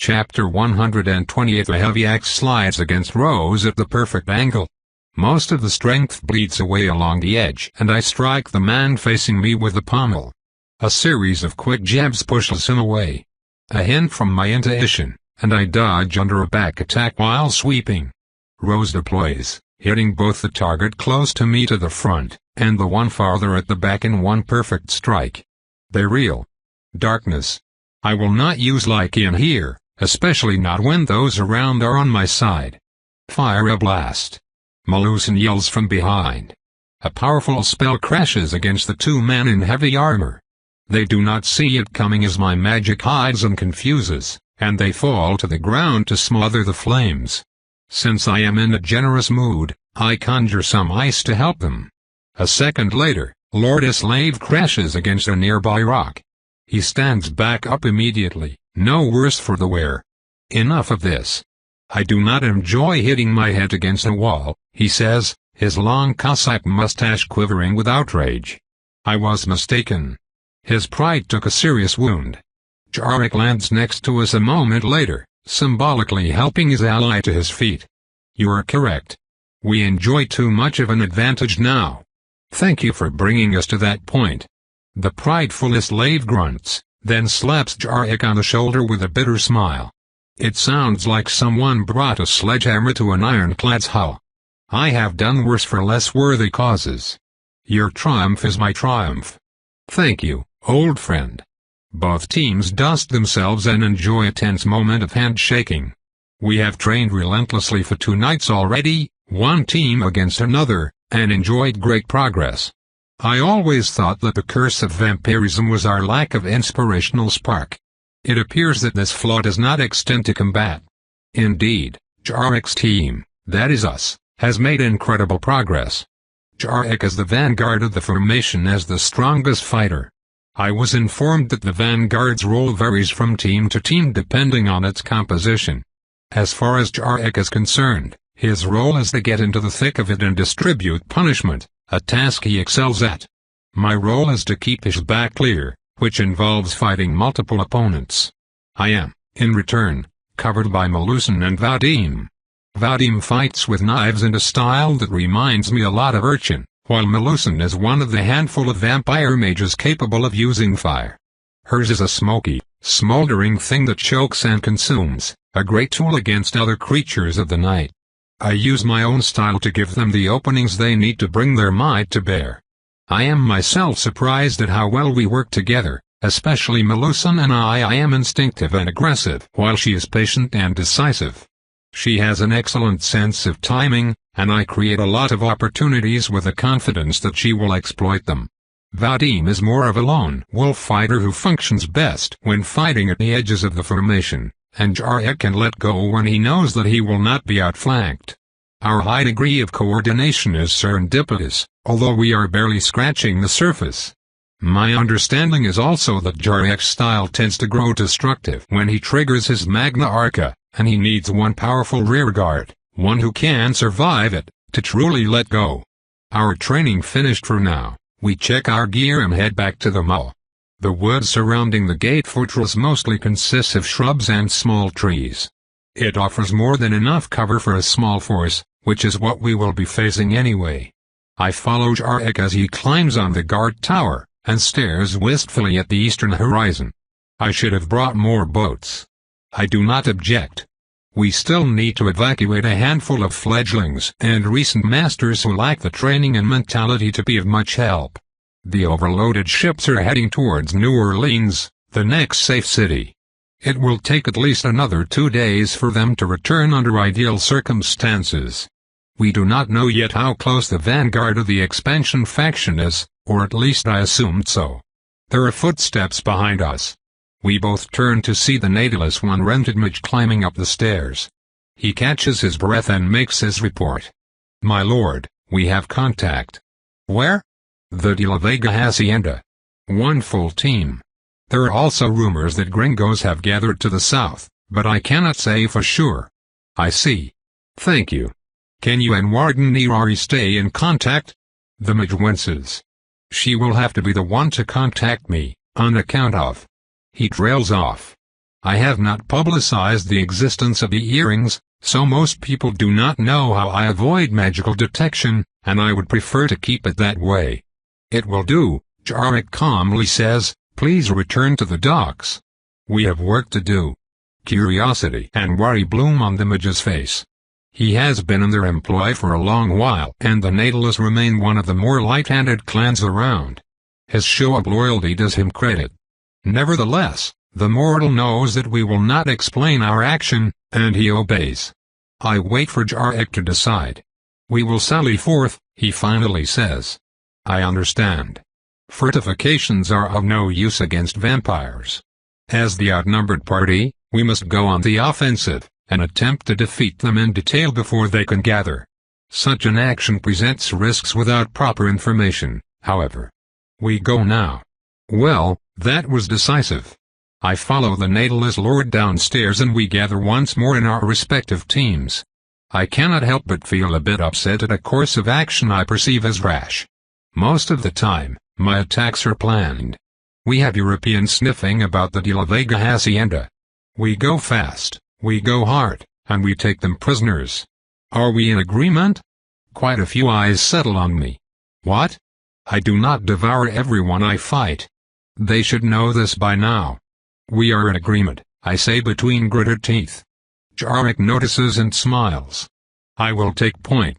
Chapter 128. The heavy axe slides against Rose at the perfect angle. Most of the strength bleeds away along the edge, and I strike the man facing me with the pommel. A series of quick jabs pushes him away. A hint from my intuition, and I dodge under a back attack while sweeping. Rose deploys, hitting both the target close to me to the front, and the one farther at the back in one perfect strike. They reel. Darkness. I will not use Lycan here, especially not when those around are on my side. Fire a blast. Melusan yells from behind. A powerful spell crashes against the two men in heavy armor. They do not see it coming as my magic hides and confuses, and they fall to the ground to smother the flames. Since I am in a generous mood, I conjure some ice to help them. A second later, Lord Slave crashes against a nearby rock. He stands back up immediately, no worse for the wear. Enough of this. I do not enjoy hitting my head against a wall, he says, his long Cossack mustache quivering with outrage. I was mistaken. His pride took a serious wound. Jarek lands next to us a moment later, symbolically helping his ally to his feet. You are correct. We enjoy too much of an advantage now. Thank you for bringing us to that point. The prideful slave grunts, then slaps Jarek on the shoulder with a bitter smile. It sounds like someone brought a sledgehammer to an ironclad's hull. I have done worse for less worthy causes. Your triumph is my triumph. Thank you, old friend. Both teams dust themselves and enjoy a tense moment of handshaking. We have trained relentlessly for 2 nights already, one team against another, and enjoyed great progress. I always thought that the curse of vampirism was our lack of inspirational spark. It appears that this flaw does not extend to combat. Indeed, Jarek's team, that is us, has made incredible progress. Jarek is the vanguard of the formation as the strongest fighter. I was informed that the vanguard's role varies from team to team depending on its composition. As far as Jarek is concerned, his role is to get into the thick of it and distribute punishment, a task he excels at. My role is to keep his back clear, which involves fighting multiple opponents. I am, in return, covered by Melusan and Vadim. Vadim fights with knives in a style that reminds me a lot of Urchin, while Melusan is one of the handful of vampire mages capable of using fire. Hers is a smoky, smoldering thing that chokes and consumes, a great tool against other creatures of the night. I use my own style to give them the openings they need to bring their might to bear. I am myself surprised at how well we work together, especially Melusan and I am instinctive and aggressive, while she is patient and decisive. She has an excellent sense of timing, and I create a lot of opportunities with the confidence that she will exploit them. Vadim is more of a lone wolf fighter who functions best when fighting at the edges of the formation, and Jarek can let go when he knows that he will not be outflanked. Our high degree of coordination is serendipitous, although we are barely scratching the surface. My understanding is also that Jarek's style tends to grow destructive when he triggers his Magna Arca, and he needs one powerful rearguard, one who can survive it, to truly let go. Our training finished for now, we check our gear and head back to the mall. The woods surrounding the gate fortress mostly consists of shrubs and small trees. It offers more than enough cover for a small force, which is what we will be facing anyway. I follow Jarek as he climbs on the guard tower, and stares wistfully at the eastern horizon. I should have brought more boats. I do not object. We still need to evacuate a handful of fledglings and recent masters who lack the training and mentality to be of much help. The overloaded ships are heading towards New Orleans, the next safe city. It will take at least another 2 days for them to return under ideal circumstances. We do not know yet how close the vanguard of the expansion faction is, or at least I assumed so. There are footsteps behind us. We both turn to see the nadeless one rented mage climbing up the stairs. He catches his breath and makes his report. My lord, we have contact. Where? The De La Vega Hacienda. 1 full team. There are also rumors that gringos have gathered to the south, but I cannot say for sure. I see. Thank you. Can you and Warden Nirari stay in contact? The mage winces. She will have to be the one to contact me, on account of. He trails off. I have not publicized the existence of the earrings, so most people do not know how I avoid magical detection, and I would prefer to keep it that way. It will do, Jarek calmly says, please return to the docks. We have work to do. Curiosity and worry bloom on the mage's face. He has been in their employ for a long while, and the Nautilus remain one of the more light-handed clans around. His show of loyalty does him credit. Nevertheless, the mortal knows that we will not explain our action, and he obeys. I wait for Jarek to decide. We will sally forth, he finally says. I understand. Fortifications are of no use against vampires. As the outnumbered party, we must go on the offensive, and attempt to defeat them in detail before they can gather. Such an action presents risks without proper information, however. We go now. Well, that was decisive. I follow the Nautilus Lord downstairs and we gather once more in our respective teams. I cannot help but feel a bit upset at a course of action I perceive as rash. Most of the time, my attacks are planned. We have Europeans sniffing about the De La Vega hacienda. We go fast, we go hard, and we take them prisoners. Are we in agreement? Quite a few eyes settle on me. What? I do not devour everyone I fight. They should know this by now. We are in agreement, I say between gritted teeth. Jarek notices and smiles. I will take point.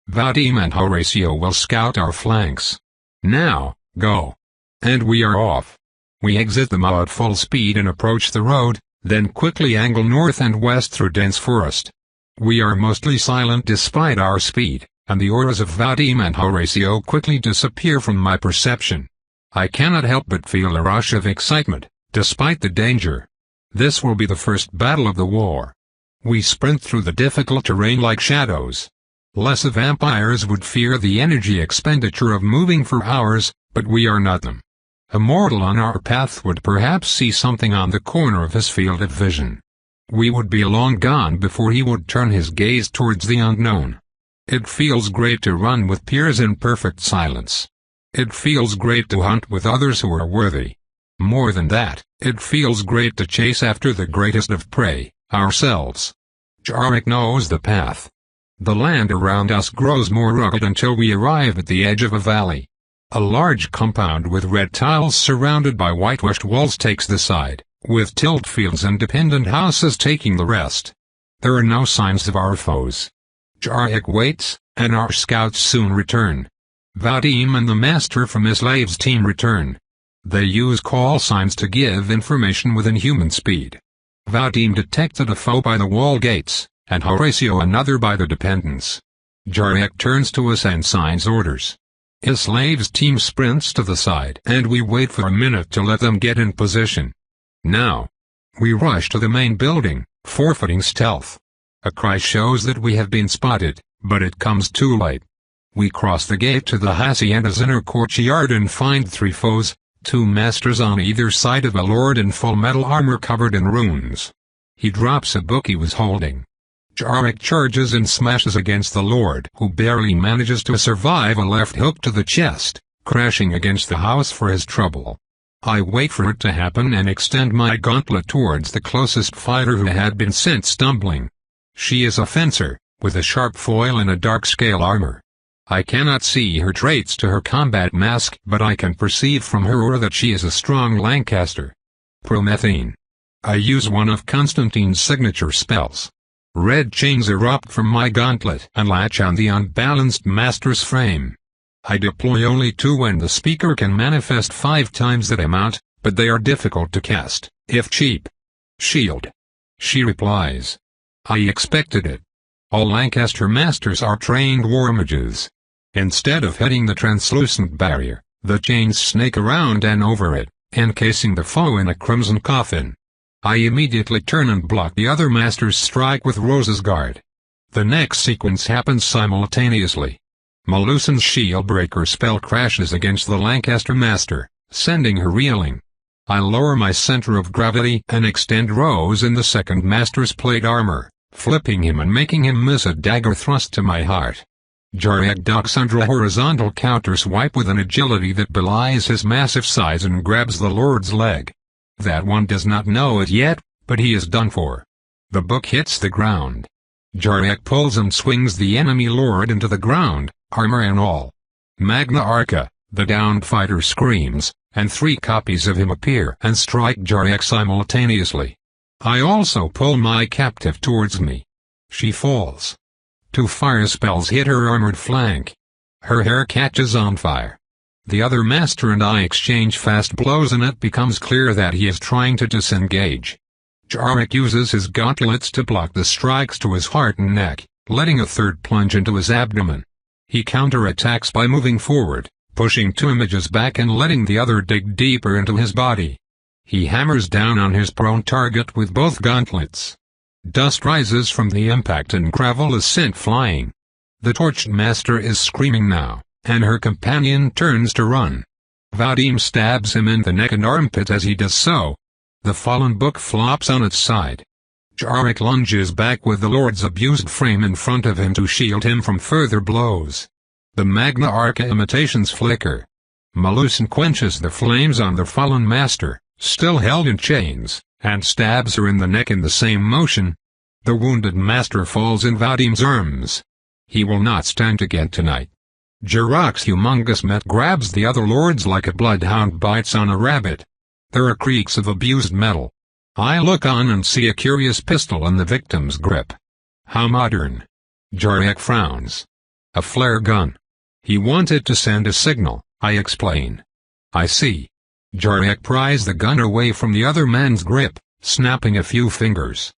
Vadim and Horatio will scout our flanks. Now, go. And we are off. We exit the mall at full speed and approach the road, then quickly angle north and west through dense forest. We are mostly silent despite our speed, and the auras of Vadim and Horatio quickly disappear from my perception. I cannot help but feel a rush of excitement, despite the danger. This will be the first battle of the war. We sprint through the difficult terrain like shadows. Lesser vampires would fear the energy expenditure of moving for hours, but we are not them. A mortal on our path would perhaps see something on the corner of his field of vision. We would be long gone before he would turn his gaze towards the unknown. It feels great to run with peers in perfect silence. It feels great to hunt with others who are worthy. More than that, it feels great to chase after the greatest of prey, ourselves. Jarek knows the path. The land around us grows more rugged until we arrive at the edge of a valley. A large compound with red tiles surrounded by whitewashed walls takes the side, with tilled fields and dependent houses taking the rest. There are no signs of our foes. Jarek waits, and our scouts soon return. Vadim and the master from Islav's team return. They use call signs to give information within human speed. Vadim detected a foe by the wall gates, and Horatio another by the dependents. Jarek turns to us and signs orders. Islav's team sprints to the side and we wait for a minute to let them get in position. Now, we rush to the main building, forfeiting stealth. A cry shows that we have been spotted, but it comes too late. We cross the gate to the hacienda's inner courtyard and find three foes, two masters on either side of a lord in full metal armor covered in runes. He drops a book he was holding. Jarek charges and smashes against the lord, who barely manages to survive a left hook to the chest, crashing against the house for his trouble. I wait for it to happen and extend my gauntlet towards the closest fighter who had been sent stumbling. She is a fencer, with a sharp foil and a dark scale armor. I cannot see her traits to her combat mask, but I can perceive from her aura that she is a strong Lancaster. Promethine. I use one of Constantine's signature spells. Red chains erupt from my gauntlet and latch on the unbalanced master's frame. I deploy only 2 and the speaker can manifest 5 times that amount, but they are difficult to cast, if cheap. Shield. She replies. I expected it. All Lancaster masters are trained war mages. Instead of hitting the translucent barrier, the chains snake around and over it, encasing the foe in a crimson coffin. I immediately turn and block the other master's strike with Rose's Guard. The next sequence happens simultaneously. Melusin's Shieldbreaker spell crashes against the Lancaster master, sending her reeling. I lower my center of gravity and extend Rose in the second master's plate armor, flipping him and making him miss a dagger thrust to my heart. Jarek ducks under a horizontal counter-swipe with an agility that belies his massive size and grabs the lord's leg. That one does not know it yet, but he is done for. The book hits the ground. Jarek pulls and swings the enemy lord into the ground, armor and all. Magna Arca, the downed fighter screams, and 3 copies of him appear and strike Jarek simultaneously. I also pull my captive towards me. She falls. 2 fire spells hit her armored flank. Her hair catches on fire. The other master and I exchange fast blows and it becomes clear that he is trying to disengage. Jarek uses his gauntlets to block the strikes to his heart and neck, letting a 3rd plunge into his abdomen. He counterattacks by moving forward, pushing 2 images back and letting the other dig deeper into his body. He hammers down on his prone target with both gauntlets. Dust rises from the impact and gravel is sent flying. The torched master is screaming now, and her companion turns to run. Vadim stabs him in the neck and armpit as he does so. The fallen book flops on its side. Jarek lunges back with the lord's abused frame in front of him to shield him from further blows. The Magna Arca imitations flicker. Malusin quenches the flames on the fallen master, still held in chains, and stabs her in the neck in the same motion. The wounded master falls in Vadim's arms. He will not stand again tonight. Jarek's humongous met grabs the other lords like a bloodhound bites on a rabbit. There are creaks of abused metal. I look on and see a curious pistol in the victim's grip. How modern. Jarek frowns. A flare gun. He wanted to send a signal, I explain. I see. Jarek pries the gun away from the other man's grip, snapping a few fingers.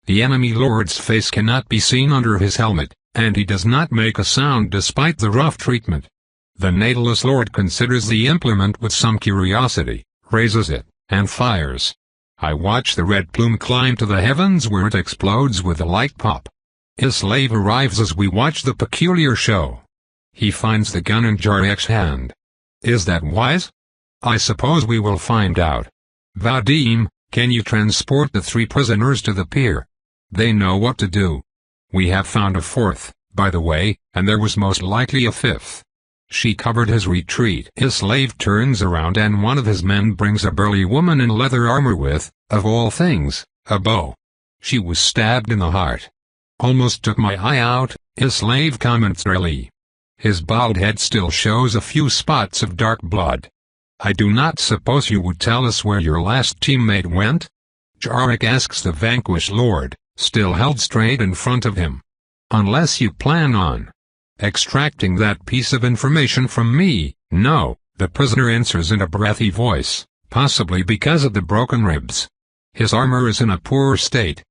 The enemy lord's face cannot be seen under his helmet, and he does not make a sound despite the rough treatment. The Natalus lord considers the implement with some curiosity, raises it, and fires. I watch the red plume climb to the heavens where it explodes with a light pop. His slave arrives as we watch the peculiar show. He finds the gun in Jarek's hand. Is that wise? I suppose we will find out. Vadim, can you transport the 3 prisoners to the pier? They know what to do. We have found a 4th, by the way, and there was most likely a 5th. She covered his retreat. His slave turns around and one of his men brings a burly woman in leather armor with, of all things, a bow. She was stabbed in the heart. Almost took my eye out, his slave comments dryly. His bald head still shows a few spots of dark blood. I do not suppose you would tell us where your last teammate went? Jarek asks the vanquished lord, still held straight in front of him. Unless you plan on extracting that piece of information from me, no, the prisoner answers in a breathy voice, possibly because of the broken ribs. His armor is in a poor state.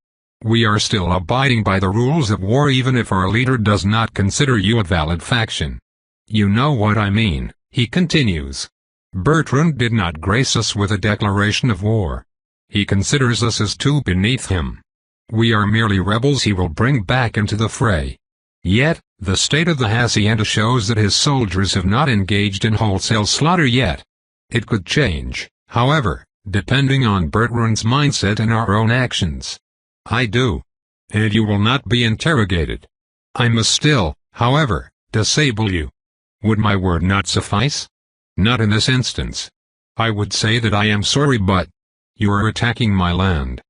We are still abiding by the rules of war even if our leader does not consider you a valid faction. You know what I mean, he continues. Bertrand did not grace us with a declaration of war. He considers us as too beneath him. We are merely rebels he will bring back into the fray. Yet, the state of the hacienda shows that his soldiers have not engaged in wholesale slaughter yet. It could change, however, depending on Bertrand's mindset and our own actions. I do. And you will not be interrogated. I must still, however, disable you. Would my word not suffice? Not in this instance. I would say that I am sorry but you are attacking my land.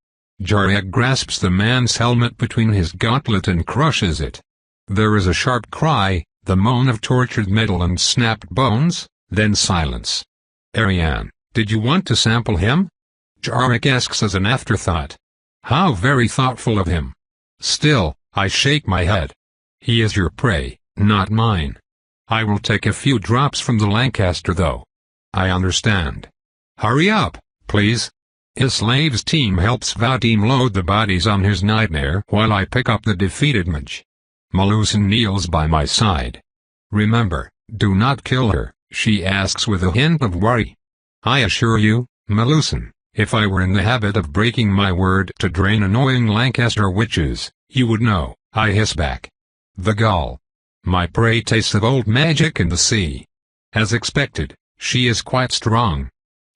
Jarek grasps the man's helmet between his gauntlet and crushes it. There is a sharp cry, the moan of tortured metal and snapped bones, then silence. Ariane, did you want to sample him? Jarek asks as an afterthought. How very thoughtful of him. Still, I shake my head. He is your prey, not mine. I will take a few drops from the Lancaster though. I understand. Hurry up, please. His slave's team helps Vadim load the bodies on his nightmare while I pick up the defeated mage. Malusin kneels by my side. Remember, do not kill her, she asks with a hint of worry. I assure you, Malusin, if I were in the habit of breaking my word to drain annoying Lancaster witches, you would know, I hiss back. The gull. My prey tastes of old magic in the sea. As expected, she is quite strong.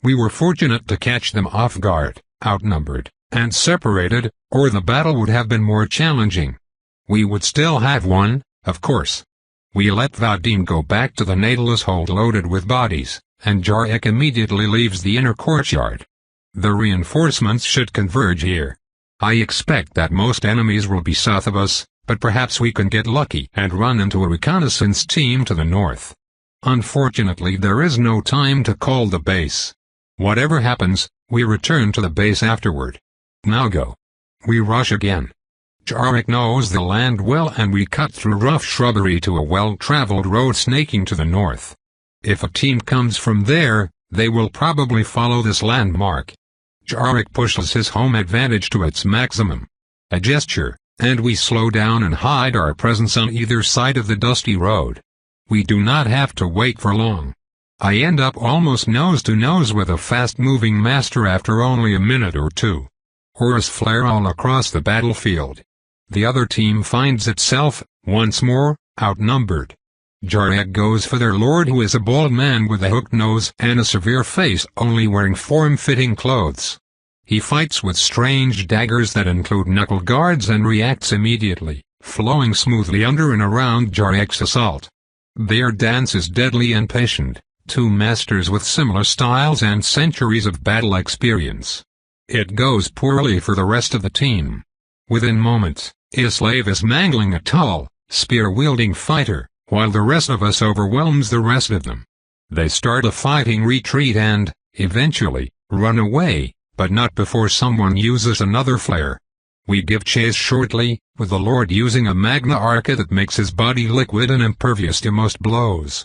We were fortunate to catch them off guard, outnumbered, and separated, or the battle would have been more challenging. We would still have won, of course. We let Vadim go back to the Natalus hold loaded with bodies, and Jarek immediately leaves the inner courtyard. The reinforcements should converge here. I expect that most enemies will be south of us, but perhaps we can get lucky and run into a reconnaissance team to the north. Unfortunately, there is no time to call the base. Whatever happens, we return to the base afterward. Now go. We rush again. Jarek knows the land well and we cut through rough shrubbery to a well-traveled road snaking to the north. If a team comes from there, they will probably follow this landmark. Jarek pushes his home advantage to its maximum. A gesture, and we slow down and hide our presence on either side of the dusty road. We do not have to wait for long. I end up almost nose to nose with a fast-moving master after only a minute or two. Horrors flare all across the battlefield. The other team finds itself, once more, outnumbered. Jarek goes for their lord, who is a bald man with a hooked nose and a severe face, only wearing form-fitting clothes. He fights with strange daggers that include knuckle guards and reacts immediately, flowing smoothly under and around Jarek's assault. Their dance is deadly and patient, two masters with similar styles and centuries of battle experience. It goes poorly for the rest of the team. Within moments, a slave is mangling a tall, spear-wielding fighter, while the rest of us overwhelms the rest of them. They start a fighting retreat and, eventually, run away, but not before someone uses another flare. We give chase shortly, with the Lord using a Magna Arca that makes his body liquid and impervious to most blows.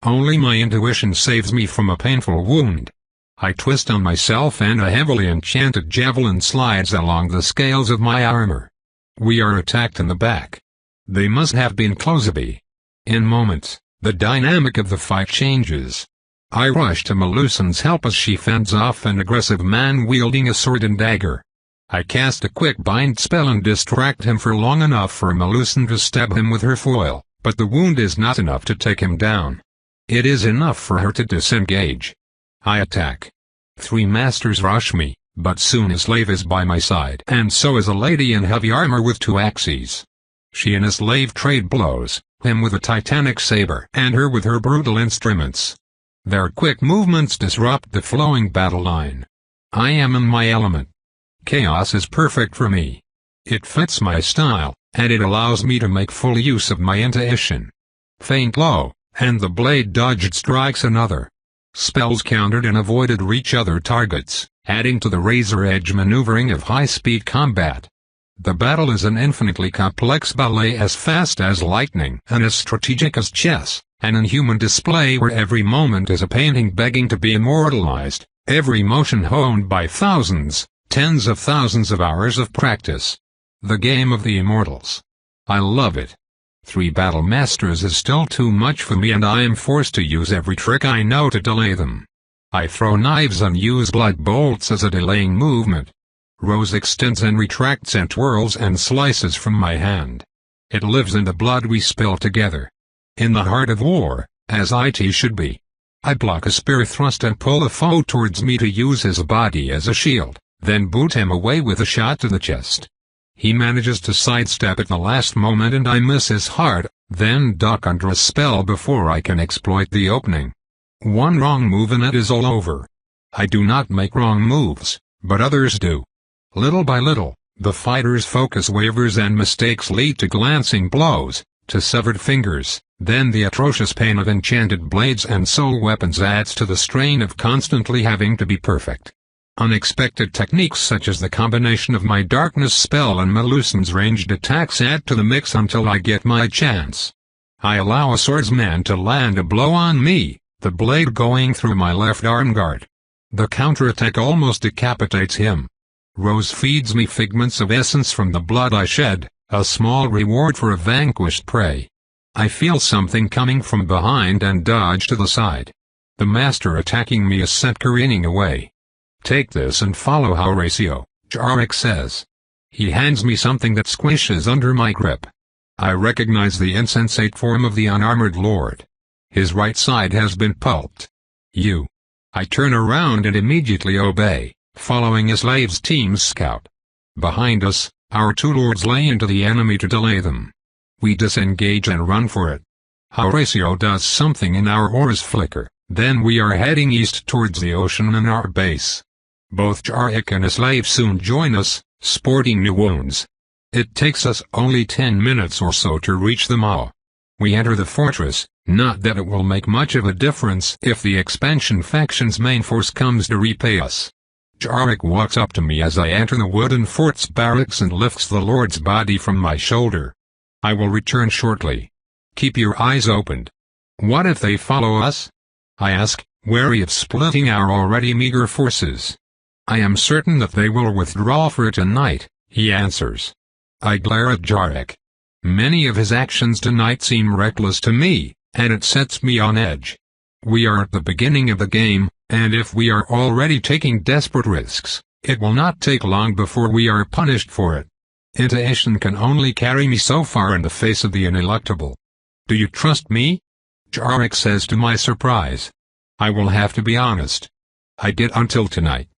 Only my intuition saves me from a painful wound. I twist on myself and a heavily enchanted javelin slides along the scales of my armor. We are attacked in the back. They must have been close-by. In moments, the dynamic of the fight changes. I rush to Melusen's help as she fends off an aggressive man wielding a sword and dagger. I cast a quick bind spell and distract him for long enough for Melusen to stab him with her foil, but the wound is not enough to take him down. It is enough for her to disengage. I attack. 3 masters rush me, but soon a slave is by my side, and so is a lady in heavy armor with 2 axes. She and a slave trade blows, him with a titanic saber and her with her brutal instruments. Their quick movements disrupt the flowing battle line. I am in my element. Chaos is perfect for me. It fits my style, and it allows me to make full use of my intuition. Feint low, and the blade dodged strikes another. Spells countered and avoided reach other targets, adding to the razor-edge maneuvering of high-speed combat. The battle is an infinitely complex ballet, as fast as lightning and as strategic as chess, an inhuman display where every moment is a painting begging to be immortalized, every motion honed by thousands, tens of thousands of hours of practice. The game of the immortals. I love it. 3 battle masters is still too much for me, and I am forced to use every trick I know to delay them. I throw knives and use blood bolts as a delaying movement. Rose extends and retracts and twirls and slices from my hand. It lives in the blood we spill together. In the heart of war, as it should be. I block a spear thrust and pull a foe towards me to use his body as a shield, then boot him away with a shot to the chest. He manages to sidestep at the last moment and I miss his heart, then duck under a spell before I can exploit the opening. One wrong move and it is all over. I do not make wrong moves, but others do. Little by little, the fighter's focus wavers and mistakes lead to glancing blows, to severed fingers, then the atrocious pain of enchanted blades and soul weapons adds to the strain of constantly having to be perfect. Unexpected techniques such as the combination of my darkness spell and Melusen's ranged attacks add to the mix until I get my chance. I allow a swordsman to land a blow on me, the blade going through my left arm guard. The counterattack almost decapitates him. Rose feeds me figments of essence from the blood I shed, a small reward for a vanquished prey. I feel something coming from behind and dodge to the side. The master attacking me is sent careening away. Take this and follow Horatio, Jarek says. He hands me something that squishes under my grip. I recognize the insensate form of the unarmored lord. His right side has been pulped. I turn around and immediately obey, following a slaves team's scout. Behind us, our 2 lords lay into the enemy to delay them. We disengage and run for it. Horatio does something and our oars flicker, then we are heading east towards the ocean and our base. Both Jarek and a slave soon join us, sporting new wounds. It takes us only 10 minutes or so to reach the mall. We enter the fortress, not that it will make much of a difference if the expansion faction's main force comes to repay us. Jarek walks up to me as I enter the wooden fort's barracks and lifts the Lord's body from my shoulder. I will return shortly. Keep your eyes opened. What if they follow us? I ask, wary of splitting our already meager forces. I am certain that they will withdraw for tonight, he answers. I glare at Jarek. Many of his actions tonight seem reckless to me, and it sets me on edge. We are at the beginning of the game, and if we are already taking desperate risks, it will not take long before we are punished for it. Intuition can only carry me so far in the face of the ineluctable. Do you trust me? Jarek says to my surprise. I will have to be honest. I did until tonight.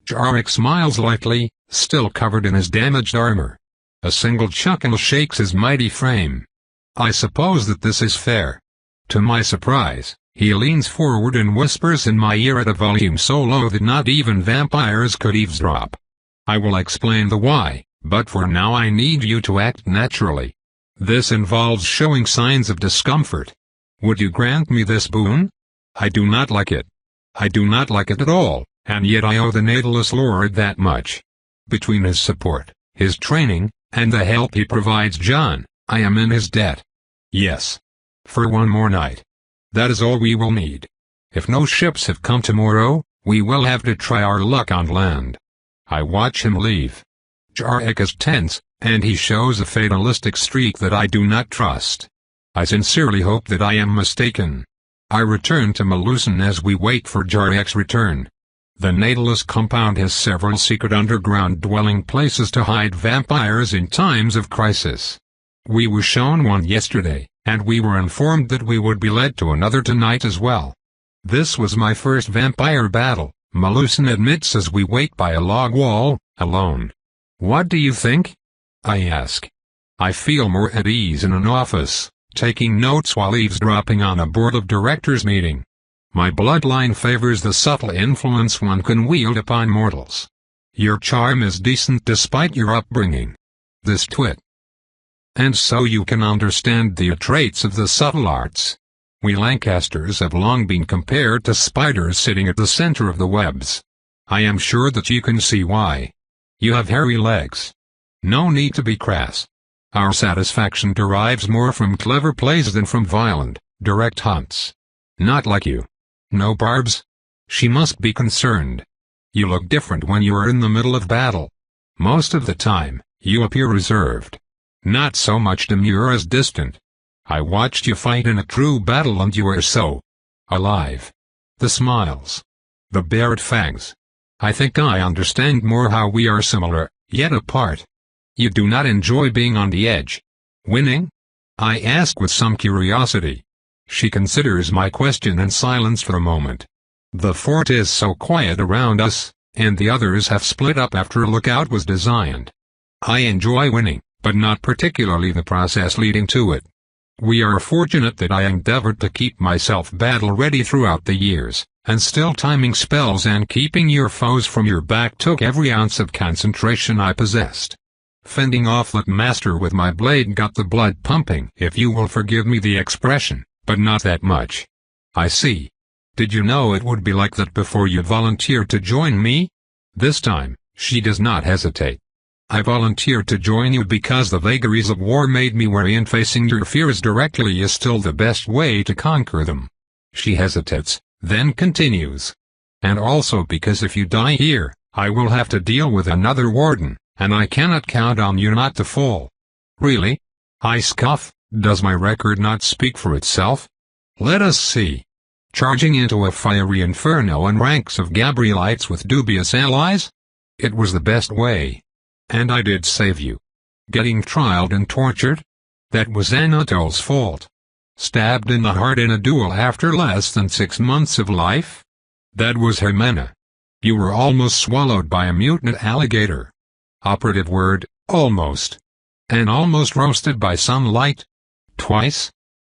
Jarek smiles lightly, still covered in his damaged armor. A single chuckle shakes his mighty frame. I suppose that this is fair. To my surprise, he leans forward and whispers in my ear at a volume so low that not even vampires could eavesdrop. I will explain the why, but for now I need you to act naturally. This involves showing signs of discomfort. Would you grant me this boon? I do not like it. I do not like it at all, and yet I owe the Natalist Lord that much. Between his support, his training, and the help he provides John, I am in his debt. Yes. For one more night. That is all we will need. If no ships have come tomorrow, we will have to try our luck on land. I watch him leave. Jarek is tense, and he shows a fatalistic streak that I do not trust. I sincerely hope that I am mistaken. I return to Malusin as we wait for Jarek's return. The Natalist compound has several secret underground dwelling places to hide vampires in times of crisis. We were shown one yesterday, and we were informed that we would be led to another tonight as well. This was my first vampire battle, Malusin admits as we wait by a log wall, alone. What do you think? I ask. I feel more at ease in an office, taking notes while eavesdropping on a board of directors meeting. My bloodline favors the subtle influence one can wield upon mortals. Your charm is decent despite your upbringing. This twit. And so you can understand the traits of the subtle arts. We Lancasters have long been compared to spiders sitting at the center of the webs. I am sure that you can see why. You have hairy legs. No need to be crass. Our satisfaction derives more from clever plays than from violent, direct hunts. Not like you. No barbs? She must be concerned. You look different when you are in the middle of battle. Most of the time, you appear reserved. Not so much demure as distant. I watched you fight in a true battle and you are so alive. The smiles. The bared fangs. I think I understand more how we are similar, yet apart. You do not enjoy being on the edge. Winning? I ask with some curiosity. She considers my question in silence for a moment. The fort is so quiet around us, and the others have split up after a lookout was designed. I enjoy winning, but not particularly the process leading to it. We are fortunate that I endeavored to keep myself battle-ready throughout the years, and still timing spells and keeping your foes from your back took every ounce of concentration I possessed. Fending off that master with my blade got the blood pumping, if you will forgive me the expression, but not that much. I see. Did you know it would be like that before you volunteered to join me? This time, she does not hesitate. I volunteered to join you because the vagaries of war made me wary, and facing your fears directly is still the best way to conquer them. She hesitates, then continues. And also because if you die here, I will have to deal with another warden, and I cannot count on you not to fall. Really? I scoff. Does my record not speak for itself? Let us see. Charging into a fiery inferno and ranks of Gabrielites with dubious allies? It was the best way. And I did save you. Getting trialed and tortured? That was Anatole's fault. Stabbed in the heart in a duel after less than 6 months of life? That was Jimena. You were almost swallowed by a mutant alligator. Operative word, almost. And almost roasted by sunlight? Twice?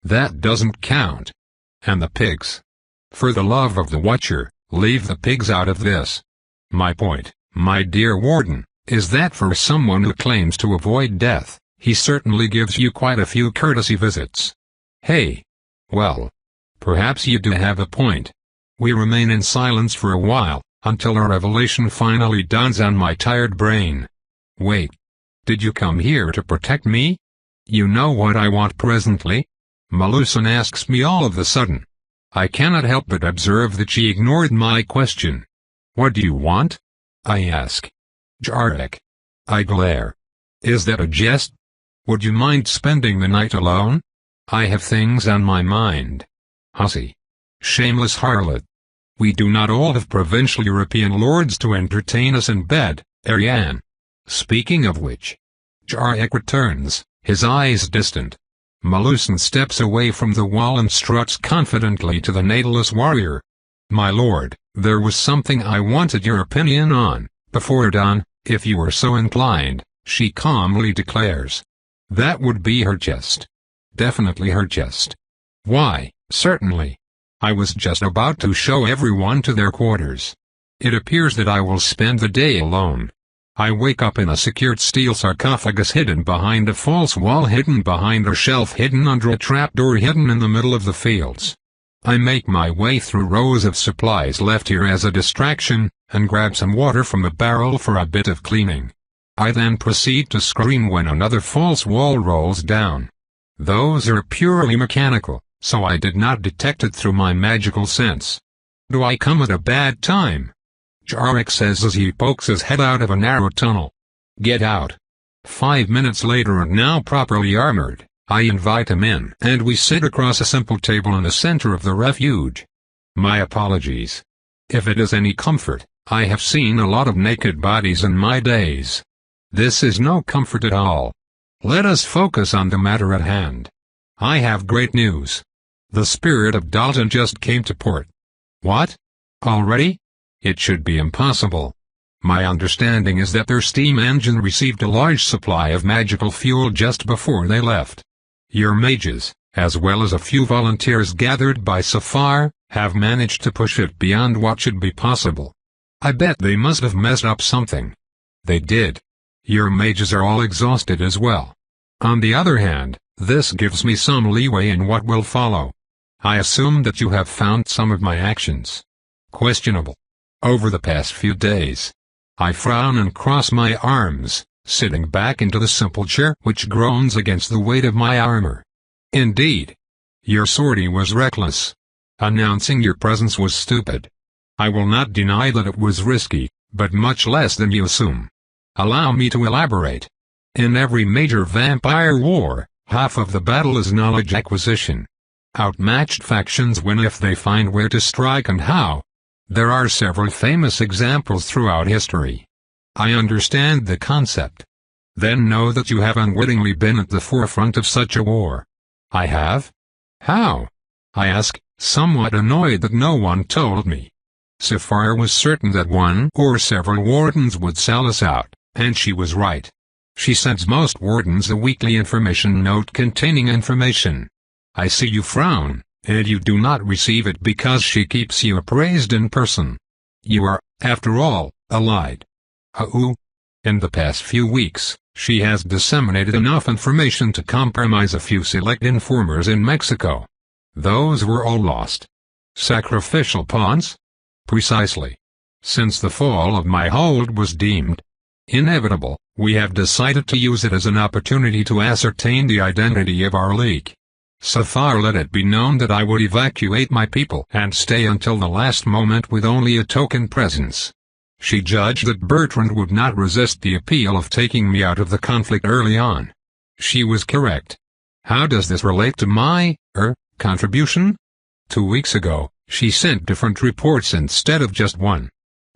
That doesn't count. And the pigs. For the love of the Watcher, leave the pigs out of this. My point, my dear warden, is that for someone who claims to avoid death, he certainly gives you quite a few courtesy visits. Hey. Well. Perhaps you do have a point. We remain in silence for a while, until a revelation finally dawns on my tired brain. Wait. Did you come here to protect me? You know what I want presently? Melusan asks me all of a sudden. I cannot help but observe that she ignored my question. What do you want? I ask. Jarek. I glare. Is that a jest? Would you mind spending the night alone? I have things on my mind. Hussy. Shameless harlot. We do not all have provincial European lords to entertain us in bed, Ariane. Speaking of which. Jarek returns, his eyes distant. Melusan steps away from the wall and struts confidently to the natalist warrior. My lord, there was something I wanted your opinion on, before dawn, if you were so inclined, she calmly declares. That would be her chest. Definitely her chest. Why, certainly. I was just about to show everyone to their quarters. It appears that I will spend the day alone. I wake up in a secured steel sarcophagus hidden behind a false wall, hidden behind a shelf, hidden under a trapdoor, hidden in the middle of the fields. I make my way through rows of supplies left here as a distraction, and grab some water from the barrel for a bit of cleaning. I then proceed to scream when another false wall rolls down. Those are purely mechanical, so I did not detect it through my magical sense. Do I come at a bad time? Jarek says as he pokes his head out of a narrow tunnel. Get out. 5 minutes later, and now properly armored, I invite him in, and we sit across a simple table in the center of the refuge. My apologies. If it is any comfort, I have seen a lot of naked bodies in my days. This is no comfort at all. Let us focus on the matter at hand. I have great news. The Spirit of Dalton just came to port. What? Already? It should be impossible. My understanding is that their steam engine received a large supply of magical fuel just before they left. Your mages, as well as a few volunteers gathered by Safar, have managed to push it beyond what should be possible. I bet they must have messed up something. They did. Your mages are all exhausted as well. On the other hand, this gives me some leeway in what will follow. I assume that you have found some of my actions questionable. Over the past few days. I frown and cross my arms, sitting back into the simple chair which groans against the weight of my armor. Indeed. Your sortie was reckless. Announcing your presence was stupid. I will not deny that it was risky, but much less than you assume. Allow me to elaborate. In every major vampire war, half of the battle is knowledge acquisition. Outmatched factions win if they find where to strike and how. There are several famous examples throughout history. I understand the concept. Then know that you have unwittingly been at the forefront of such a war. I have? How? I ask, somewhat annoyed that no one told me. Safar was certain that one or several wardens would sell us out, and she was right. She sends most wardens a weekly information note containing information. I see you frown. And you do not receive it because she keeps you appraised in person. You are, after all, allied. In the past few weeks, she has disseminated enough information to compromise a few select informers in Mexico. Those were all lost. Sacrificial pawns? Precisely. Since the fall of my hold was deemed inevitable, we have decided to use it as an opportunity to ascertain the identity of our leak. Safar let it be known that I would evacuate my people and stay until the last moment with only a token presence. She judged that Bertrand would not resist the appeal of taking me out of the conflict early on. She was correct. How does this relate to my, contribution? 2 weeks ago, she sent different reports instead of just one.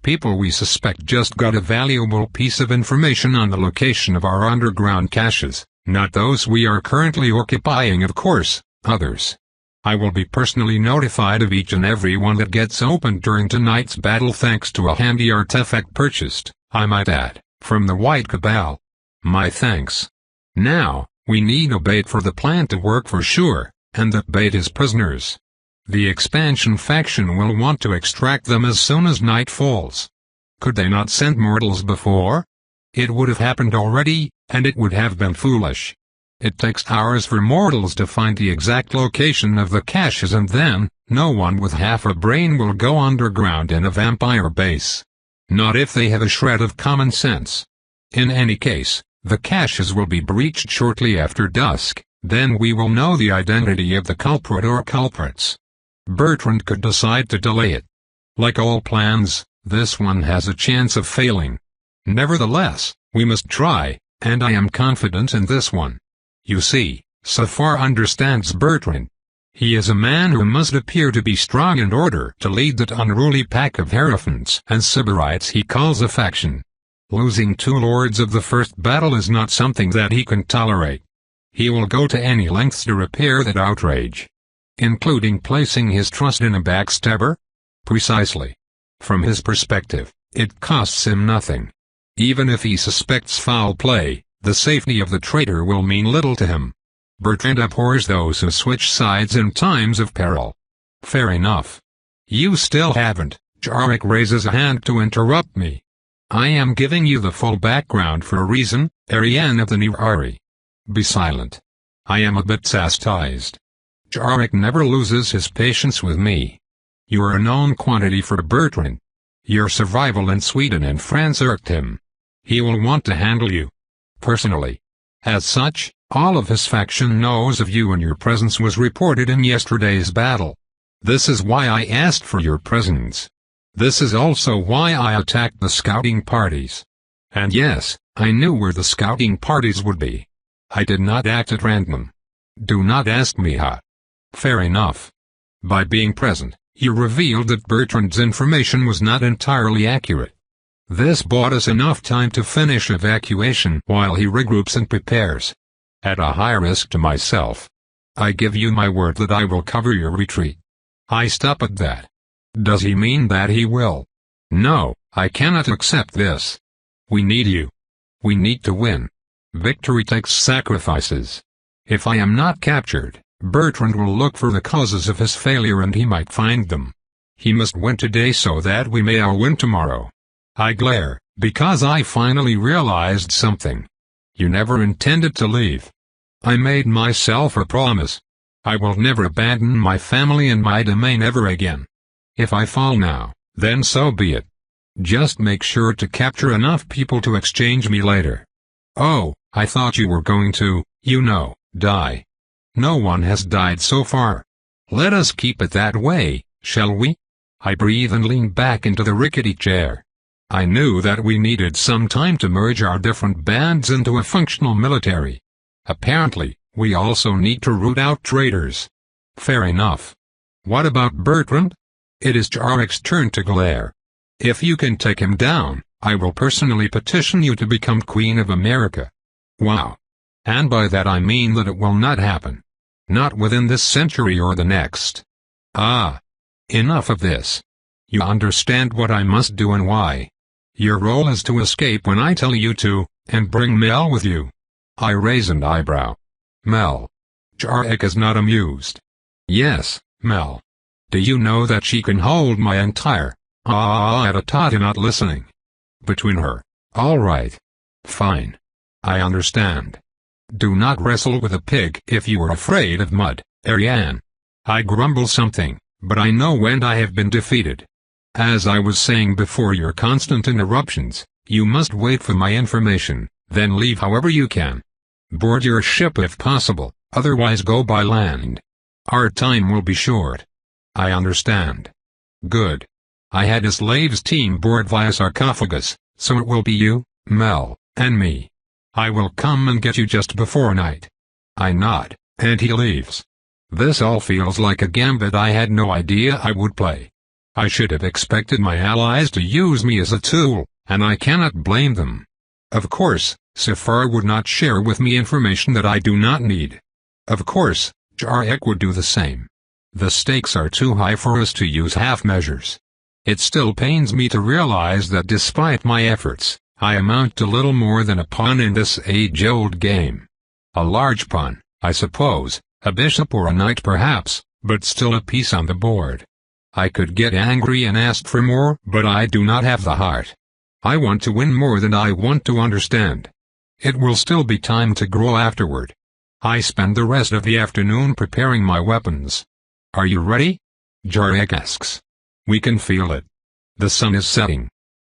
People we suspect just got a valuable piece of information on the location of our underground caches. Not those we are currently occupying, of course, others. I will be personally notified of each and every one that gets opened during tonight's battle thanks to a handy artifact purchased, I might add, from the White Cabal. My thanks. Now, we need a bait for the plan to work for sure, and that bait is prisoners. The expansion faction will want to extract them as soon as night falls. Could they not send mortals before? It would have happened already, and it would have been foolish. It takes hours for mortals to find the exact location of the caches, and then, no one with half a brain will go underground in a vampire base. Not if they have a shred of common sense. In any case, the caches will be breached shortly after dusk, then we will know the identity of the culprit or culprits. Bertrand could decide to delay it. Like all plans, this one has a chance of failing. Nevertheless, we must try, and I am confident in this one. You see, Safar understands Bertrand. He is a man who must appear to be strong in order to lead that unruly pack of Hierophants and Sybarites he calls a faction. Losing 2 lords of the first battle is not something that he can tolerate. He will go to any lengths to repair that outrage. Including placing his trust in a backstabber? Precisely. From his perspective, it costs him nothing. Even if he suspects foul play, the safety of the traitor will mean little to him. Bertrand abhors those who switch sides in times of peril. Fair enough. You still haven't. Jarek raises a hand to interrupt me. I am giving you the full background for a reason, Ariane of the Nirari. Be silent. I am a bit chastised. Jarek never loses his patience with me. You are a known quantity for Bertrand. Your survival in Sweden and France irked him. He will want to handle you personally. As such, all of his faction knows of you, and your presence was reported in yesterday's battle. This is why I asked for your presence. This is also why I attacked the scouting parties. And yes, I knew where the scouting parties would be. I did not act at random. Do not ask me how. Fair enough. By being present, you revealed that Bertrand's information was not entirely accurate. This bought us enough time to finish evacuation while he regroups and prepares. At a high risk to myself. I give you my word that I will cover your retreat. I stop at that. Does he mean that he will? No, I cannot accept this. We need you. We need to win. Victory takes sacrifices. If I am not captured, Bertrand will look for the causes of his failure, and he might find them. He must win today so that we may all win tomorrow. I glare, because I finally realized something. You never intended to leave. I made myself a promise. I will never abandon my family and my domain ever again. If I fall now, then so be it. Just make sure to capture enough people to exchange me later. Oh, I thought you were going to, die. No one has died so far. Let us keep it that way, shall we? I breathe and lean back into the rickety chair. I knew that we needed some time to merge our different bands into a functional military. Apparently, we also need to root out traitors. Fair enough. What about Bertrand? It is Jarek's turn to glare. If you can take him down, I will personally petition you to become Queen of America. Wow. And by that I mean that it will not happen. Not within this century or the next. Ah. Enough of this. You understand what I must do and why. Your role is to escape when I tell you to, and bring Mel with you. I raise an eyebrow. Mel. Jarek is not amused. Yes, Mel. Do you know that she can hold my entire at a tot? Not listening. Between her. All right. Fine. I understand. Do not wrestle with a pig if you are afraid of mud, Ariane. I grumble something, but I know when I have been defeated. As I was saying before your constant interruptions, you must wait for my information, then leave however you can. Board your ship if possible, otherwise go by land. Our time will be short. I understand. Good. I had a slaves team board via sarcophagus, so it will be you, Mel, and me. I will come and get you just before night. I nod, and he leaves. This all feels like a gambit I had no idea I would play. I should have expected my allies to use me as a tool, and I cannot blame them. Of course, Safar would not share with me information that I do not need. Of course, Jarek would do the same. The stakes are too high for us to use half measures. It still pains me to realize that despite my efforts, I amount to little more than a pawn in this age-old game. A large pawn, I suppose, a bishop or a knight perhaps, but still a piece on the board. I could get angry and ask for more, but I do not have the heart. I want to win more than I want to understand. It will still be time to grow afterward. I spend the rest of the afternoon preparing my weapons. Are you ready? Jarek asks. We can feel it. The sun is setting.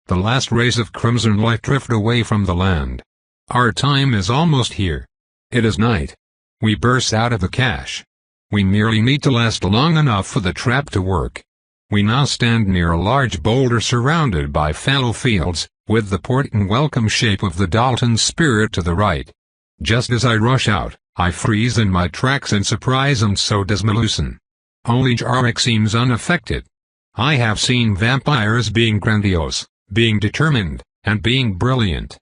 The last rays of crimson light drift away from the land. Our time is almost here. It is night. We burst out of the cache. We merely need to last long enough for the trap to work. We now stand near a large boulder surrounded by fallow fields, with the port and welcome shape of the Dalton Spirit to the right. Just as I rush out, I freeze in my tracks in surprise, and so does Melusan. Only Jarek seems unaffected. I have seen vampires being grandiose, being determined, and being brilliant.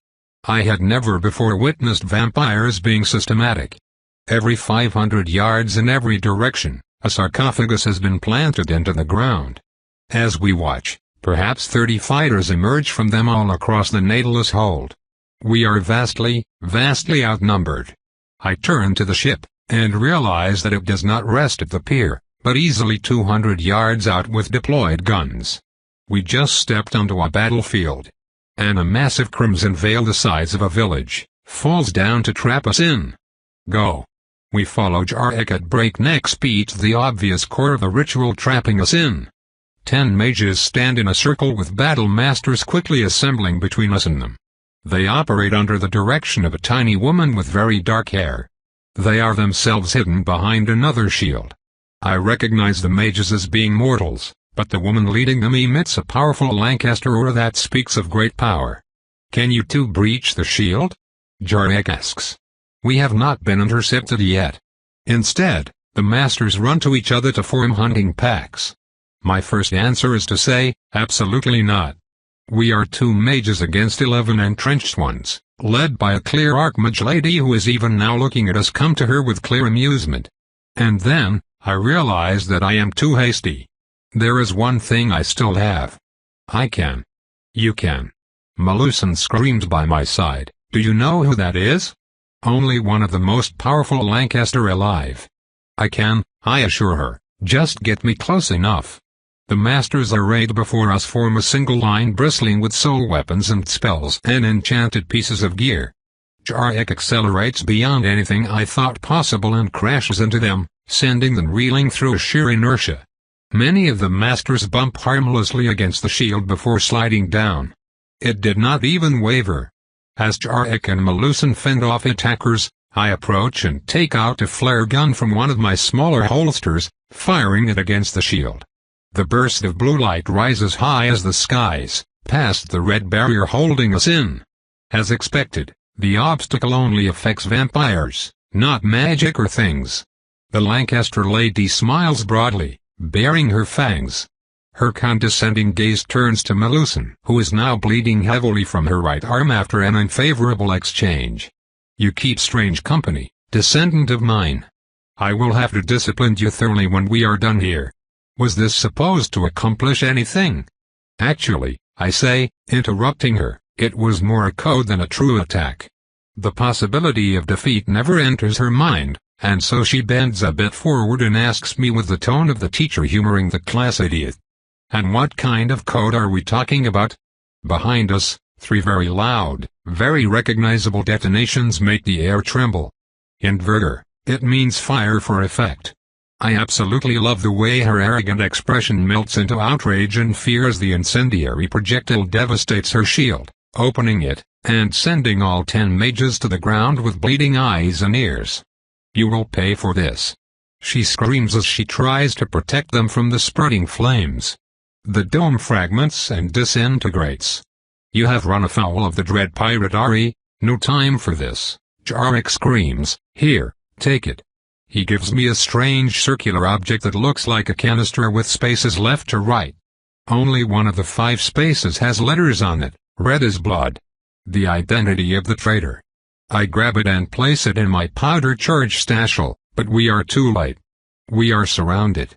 I had never before witnessed vampires being systematic. Every 500 yards in every direction, a sarcophagus has been planted into the ground. As we watch, perhaps 30 fighters emerge from them all across the Nautilus hold. We are vastly, vastly outnumbered. I turn to the ship, and realize that it does not rest at the pier, but easily 200 yards out with deployed guns. We just stepped onto a battlefield. And a massive crimson veil the size of a village, falls down to trap us in. Go. We follow Jarek at breakneck speed to the obvious core of the ritual trapping us in. 10 mages stand in a circle with battle masters quickly assembling between us and them. They operate under the direction of a tiny woman with very dark hair. They are themselves hidden behind another shield. I recognize the mages as being mortals, but the woman leading them emits a powerful Lancaster aura that speaks of great power. Can you two breach the shield? Jarek asks. We have not been intercepted yet. Instead, the masters run to each other to form hunting packs. My first answer is to say, absolutely not. We are 2 mages against 11 entrenched ones, led by a clear archmage lady who is even now looking at us come to her with clear amusement. And then, I realize that I am too hasty. There is one thing I still have. I can. You can. Melusan screams by my side. Do you know who that is? Only one of the most powerful Lancaster alive. I can, I assure her, just get me close enough. The masters arrayed before us form a single line bristling with soul weapons and spells and enchanted pieces of gear. Jarek accelerates beyond anything I thought possible and crashes into them, sending them reeling through sheer inertia. Many of the masters bump harmlessly against the shield before sliding down. It did not even waver. As Jarek and Melusan fend off attackers, I approach and take out a flare gun from one of my smaller holsters, firing it against the shield. The burst of blue light rises high as the skies, past the red barrier holding us in. As expected, the obstacle only affects vampires, not magic or things. The Lancaster lady smiles broadly, baring her fangs. Her condescending gaze turns to Melusan, who is now bleeding heavily from her right arm after an unfavorable exchange. You keep strange company, descendant of mine. I will have to discipline you thoroughly when we are done here. Was this supposed to accomplish anything? Actually, I say, interrupting her, it was more a code than a true attack. The possibility of defeat never enters her mind, and so she bends a bit forward and asks me with the tone of the teacher humoring the class idiot. And what kind of code are we talking about? Behind us, 3 very loud, very recognizable detonations make the air tremble. Inverter, it means fire for effect. I absolutely love the way her arrogant expression melts into outrage and fear as the incendiary projectile devastates her shield, opening it, and sending all 10 mages to the ground with bleeding eyes and ears. You will pay for this. She screams as she tries to protect them from the spreading flames. The dome fragments and disintegrates. You have run afoul of the dread pirate Ari. No time for this. Jarek screams, here, take it. He gives me a strange circular object that looks like a canister with spaces left to right. Only one of the 5 spaces has letters on it, red as blood. The identity of the traitor. I grab it and place it in my powder charge satchel, but we are too late. We are surrounded.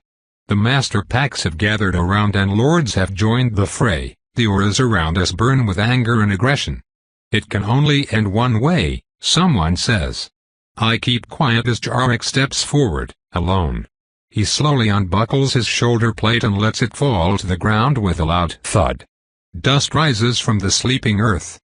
The master packs have gathered around and lords have joined the fray. The auras around us burn with anger and aggression. It can only end one way, someone says. I keep quiet as Jarek steps forward, alone. He slowly unbuckles his shoulder plate and lets it fall to the ground with a loud thud. Dust rises from the sleeping earth.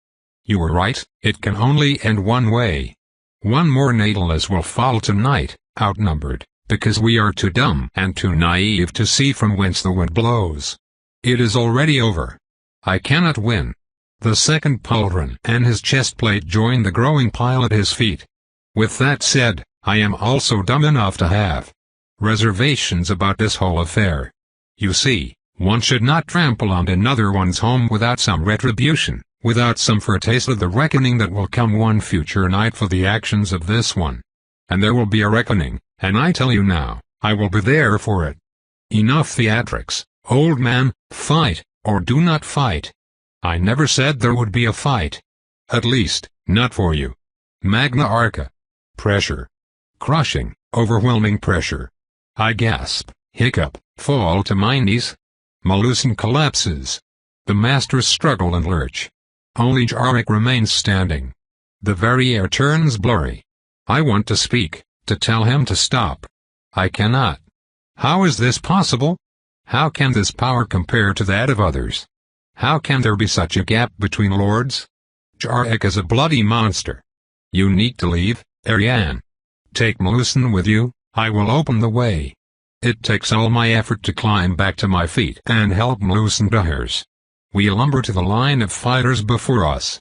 You were right, it can only end one way. One more Nautilus will fall tonight, outnumbered, because we are too dumb and too naive to see from whence the wind blows. It is already over. I cannot win. The second pauldron and his chest plate join the growing pile at his feet. With that said, I am also dumb enough to have reservations about this whole affair. You see, one should not trample on another one's home without some retribution, without some foretaste of the reckoning that will come one future night for the actions of this one. And there will be a reckoning, and I tell you now, I will be there for it. Enough theatrics, old man, fight, or do not fight. I never said there would be a fight. At least, not for you. Magna Arca. Pressure. Crushing, overwhelming pressure. I gasp, hiccup, fall to my knees. Melusan collapses. The masters struggle and lurch. Only Jarek remains standing. The very air turns blurry. I want to speak, to tell him to stop. I cannot. How is this possible? How can this power compare to that of others? How can there be such a gap between lords? Jarek is a bloody monster. You need to leave, Ariane. Take Melusan with you, I will open the way. It takes all my effort to climb back to my feet and help Melusan to hers. We lumber to the line of fighters before us.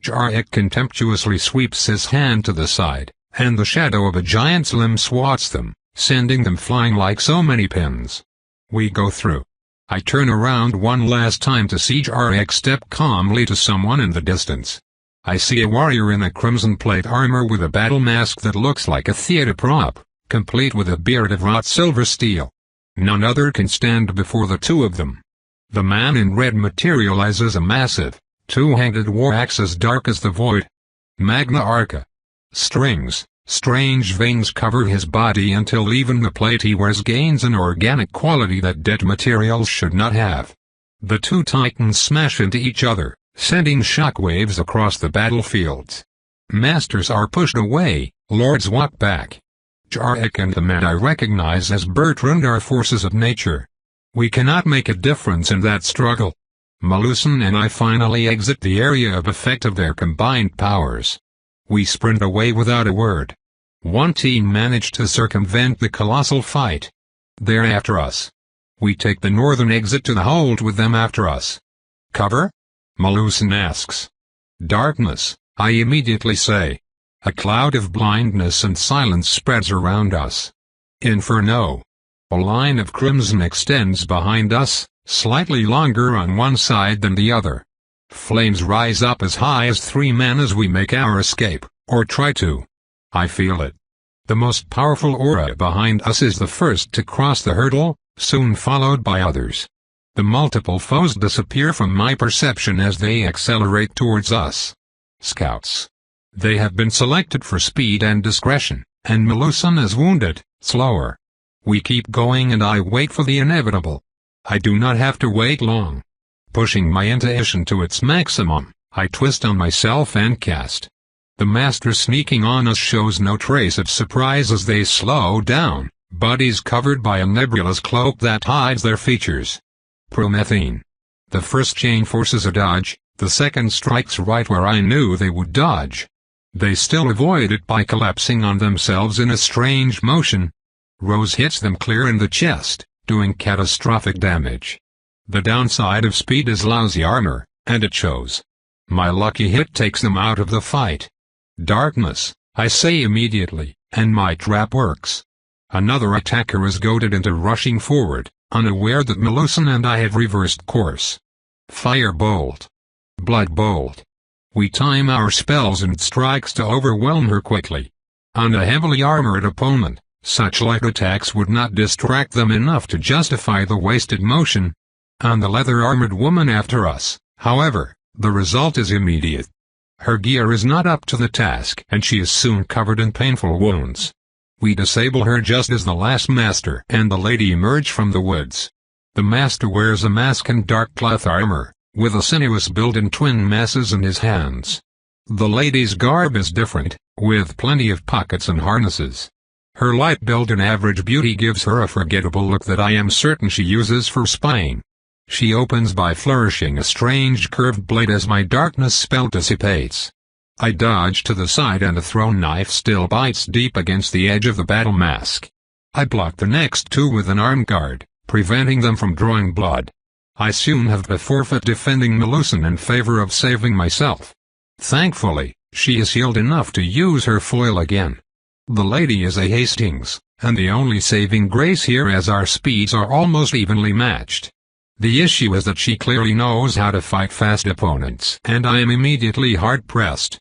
Jarek contemptuously sweeps his hand to the side, and the shadow of a giant's limb swats them, sending them flying like so many pins. We go through. I turn around one last time to see Jarek step calmly to someone in the distance. I see a warrior in a crimson plate armor with a battle mask that looks like a theater prop, complete with a beard of wrought silver steel. None other can stand before the two of them. The man in red materializes a massive, two-handed war axe as dark as the void. Magna Arca. Strings, strange veins cover his body until even the plate he wears gains an organic quality that dead materials should not have. The two titans smash into each other, sending shockwaves across the battlefields. Masters are pushed away, lords walk back. Jarek and the man I recognize as Bertrand are forces of nature. We cannot make a difference in that struggle. Melusan and I finally exit the area of effect of their combined powers. We sprint away without a word. One team managed to circumvent the colossal fight. They're after us. We take the northern exit to the hold with them after us. Cover? Melusan asks. Darkness, I immediately say. A cloud of blindness and silence spreads around us. Inferno. A line of crimson extends behind us, slightly longer on one side than the other. Flames rise up as high as 3 men as we make our escape, or try to. I feel it. The most powerful aura behind us is the first to cross the hurdle, soon followed by others. The multiple foes disappear from my perception as they accelerate towards us. Scouts. They have been selected for speed and discretion, and Melusan is wounded, slower. We keep going and I wait for the inevitable. I do not have to wait long. Pushing my intuition to its maximum, I twist on myself and cast. The master sneaking on us shows no trace of surprise as they slow down, bodies covered by a nebulous cloak that hides their features. Promethine. The first chain forces a dodge, the second strikes right where I knew they would dodge. They still avoid it by collapsing on themselves in a strange motion. Rose hits them clear in the chest, doing catastrophic damage. The downside of speed is lousy armor, and it shows. My lucky hit takes them out of the fight. Darkness, I say immediately, and my trap works. Another attacker is goaded into rushing forward, unaware that Melusan and I have reversed course. Fire bolt. Blood bolt. We time our spells and strikes to overwhelm her quickly. On a heavily armored opponent, such light attacks would not distract them enough to justify the wasted motion. On the leather-armored woman after us, however, the result is immediate. Her gear is not up to the task and she is soon covered in painful wounds. We disable her just as the last master and the lady emerge from the woods. The master wears a mask and dark cloth armor, with a sinuous build and twin masses in his hands. The lady's garb is different, with plenty of pockets and harnesses. Her light build and average beauty gives her a forgettable look that I am certain she uses for spying. She opens by flourishing a strange curved blade as my darkness spell dissipates. I dodge to the side and the thrown knife still bites deep against the edge of the battle mask. I block the next two with an arm guard, preventing them from drawing blood. I soon have to forfeit defending Melusan in favor of saving myself. Thankfully, she is healed enough to use her foil again. The lady is a Hastings, and the only saving grace here as our speeds are almost evenly matched. The issue is that she clearly knows how to fight fast opponents, and I am immediately hard-pressed.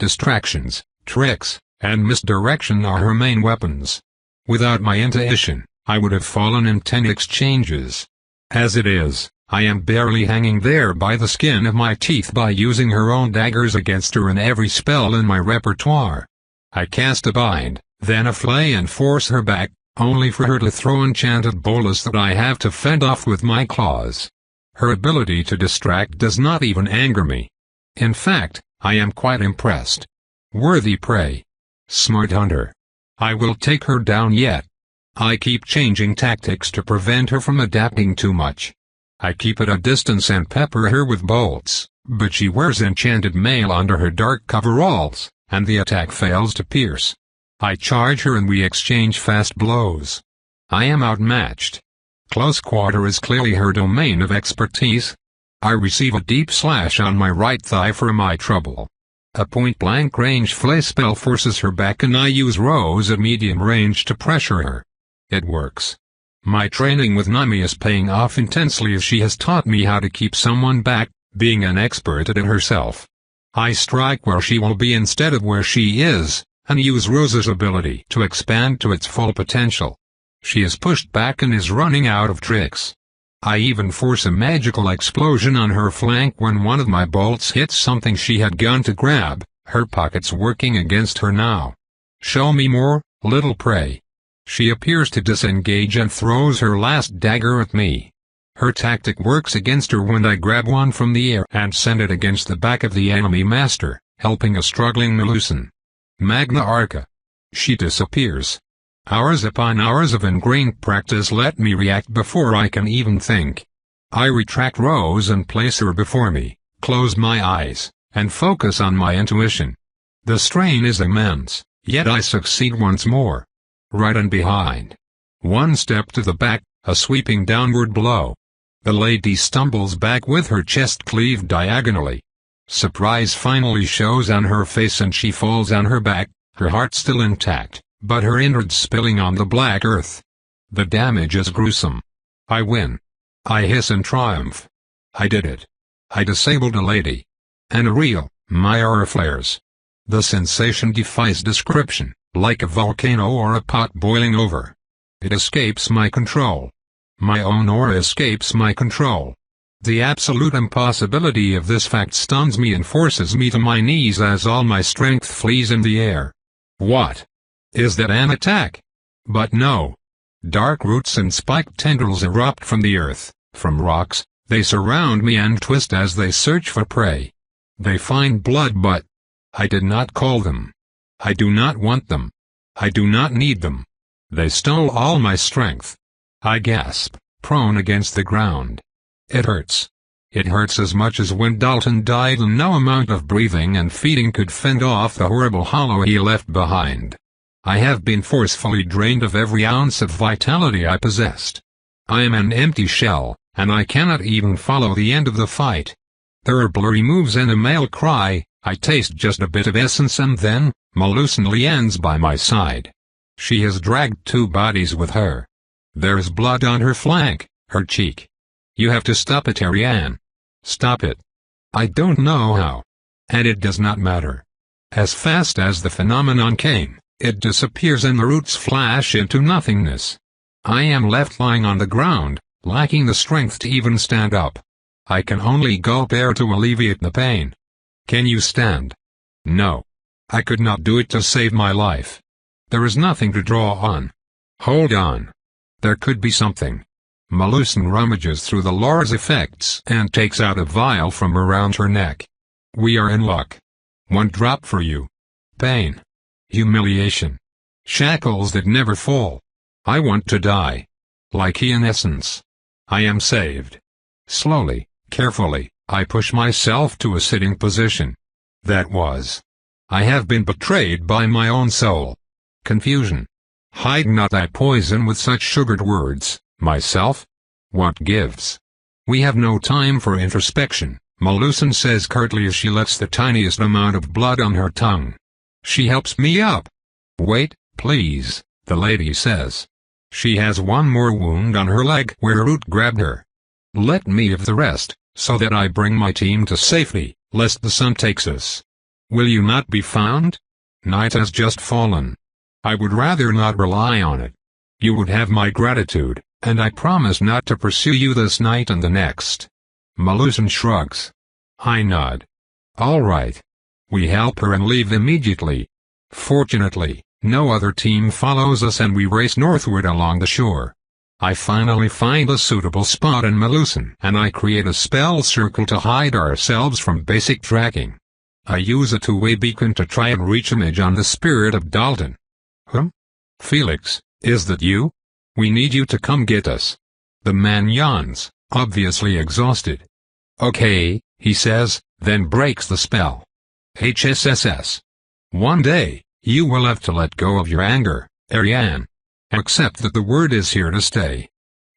Distractions, tricks, and misdirection are her main weapons. Without my intuition, I would have fallen in 10 exchanges. As it is, I am barely hanging there by the skin of my teeth by using her own daggers against her in every spell in my repertoire. I cast a bind, then a flay and force her back, only for her to throw enchanted bolas that I have to fend off with my claws. Her ability to distract does not even anger me. In fact, I am quite impressed. Worthy prey. Smart hunter. I will take her down yet. I keep changing tactics to prevent her from adapting too much. I keep at a distance and pepper her with bolts, but she wears enchanted mail under her dark coveralls, and the attack fails to pierce. I charge her and we exchange fast blows. I am outmatched. Close quarter is clearly her domain of expertise. I receive a deep slash on my right thigh for my trouble. A point-blank range flay spell forces her back and I use Rose at medium range to pressure her. It works. My training with Nami is paying off intensely as she has taught me how to keep someone back, being an expert at it herself. I strike where she will be instead of where she is, and use Rose's ability to expand to its full potential. She is pushed back and is running out of tricks. I even force a magical explosion on her flank when one of my bolts hits something she had gone to grab, her pockets working against her now. Show me more, little prey. She appears to disengage and throws her last dagger at me. Her tactic works against her when I grab one from the air and send it against the back of the enemy master, helping a struggling Melusan. Magna Arca. She disappears. Hours upon hours of ingrained practice let me react before I can even think. I retract Rose and place her before me, close my eyes, and focus on my intuition. The strain is immense, yet I succeed once more. Right and behind. One step to the back, a sweeping downward blow. The lady stumbles back with her chest cleaved diagonally. Surprise finally shows on her face and she falls on her back, her heart still intact, but her innards spilling on the black earth. The damage is gruesome. I win. I hiss in triumph. I did it. I disabled a lady. And a real, my aura flares. The sensation defies description, like a volcano or a pot boiling over. It escapes my control. My own aura escapes my control. The absolute impossibility of this fact stuns me and forces me to my knees as all my strength flees in the air. What? Is that an attack? But no. Dark roots and spiked tendrils erupt from the earth, from rocks, they surround me and twist as they search for prey. They find blood but I did not call them. I do not want them. I do not need them. They stole all my strength. I gasp, prone against the ground. It hurts. It hurts as much as when Dalton died and no amount of breathing and feeding could fend off the horrible hollow he left behind. I have been forcefully drained of every ounce of vitality I possessed. I am an empty shell, and I cannot even follow the end of the fight. There are blurry moves and a male cry. I taste just a bit of essence and then, Melusan ends by my side. She has dragged two bodies with her. There is blood on her flank, her cheek. You have to stop it, Ariane. Stop it. I don't know how. And it does not matter. As fast as the phenomenon came, it disappears and the roots flash into nothingness. I am left lying on the ground, lacking the strength to even stand up. I can only gulp air to alleviate the pain. Can you stand? No. I could not do it to save my life. There is nothing to draw on. Hold on. There could be something. Melusan rummages through the Lars effects and takes out a vial from around her neck. We are in luck. One drop for you. Pain. Humiliation. Shackles that never fall. I want to die. Like he in essence. I am saved. Slowly, carefully, I push myself to a sitting position. That was. I have been betrayed by my own soul. Confusion. Hide not thy poison with such sugared words, myself. What gives? We have no time for introspection, Melusan says curtly as she lets the tiniest amount of blood on her tongue. She helps me up. Wait, please, the lady says. She has one more wound on her leg where Root grabbed her. Let me have the rest, so that I bring my team to safety, lest the sun takes us. Will you not be found? Night has just fallen. I would rather not rely on it. You would have my gratitude, and I promise not to pursue you this night and the next. Melusan shrugs. I nod. All right. We help her and leave immediately. Fortunately, no other team follows us and we race northward along the shore. I finally find a suitable spot in Melusan and I create a spell circle to hide ourselves from basic tracking. I use a two-way beacon to try and reach image on the spirit of Dalton. Felix, is that you? We need you to come get us. The man yawns, obviously exhausted. Okay, he says, then breaks the spell. HSSS. One day, you will have to let go of your anger, Ariane. Accept that the word is here to stay.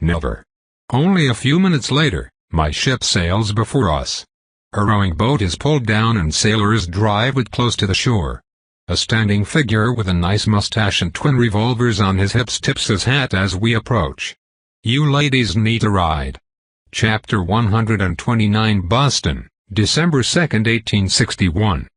Never. Only a few minutes later, my ship sails before us. A rowing boat is pulled down and sailors drive it close to the shore. A standing figure with a nice mustache and twin revolvers on his hips tips his hat as we approach. You ladies need a ride. Chapter 129 Boston, December 2, 1861.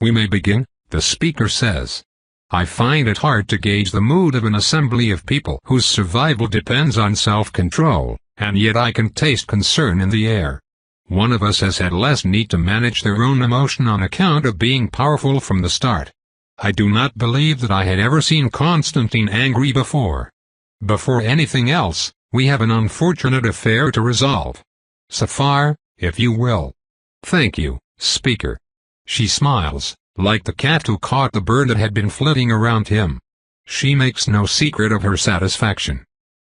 We may begin, the speaker says. I find it hard to gauge the mood of an assembly of people whose survival depends on self-control, and yet I can taste concern in the air. One of us has had less need to manage their own emotion on account of being powerful from the start. I do not believe that I had ever seen Constantine angry before. Before anything else, we have an unfortunate affair to resolve. Safar, if you will. Thank you, speaker. She smiles, like the cat who caught the bird that had been flitting around him. She makes no secret of her satisfaction.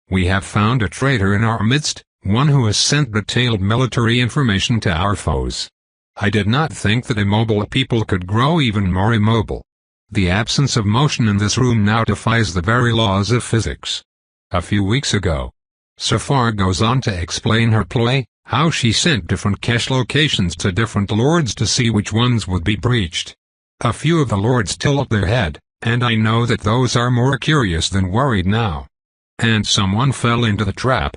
We have found a traitor in our midst, one who has sent detailed military information to our foes. I did not think that immobile people could grow even more immobile. The absence of motion in this room now defies the very laws of physics. A few weeks ago. Safar goes on to explain her ploy, how she sent different cache locations to different lords to see which ones would be breached. A few of the lords tilt their head, and I know that those are more curious than worried now. And someone fell into the trap.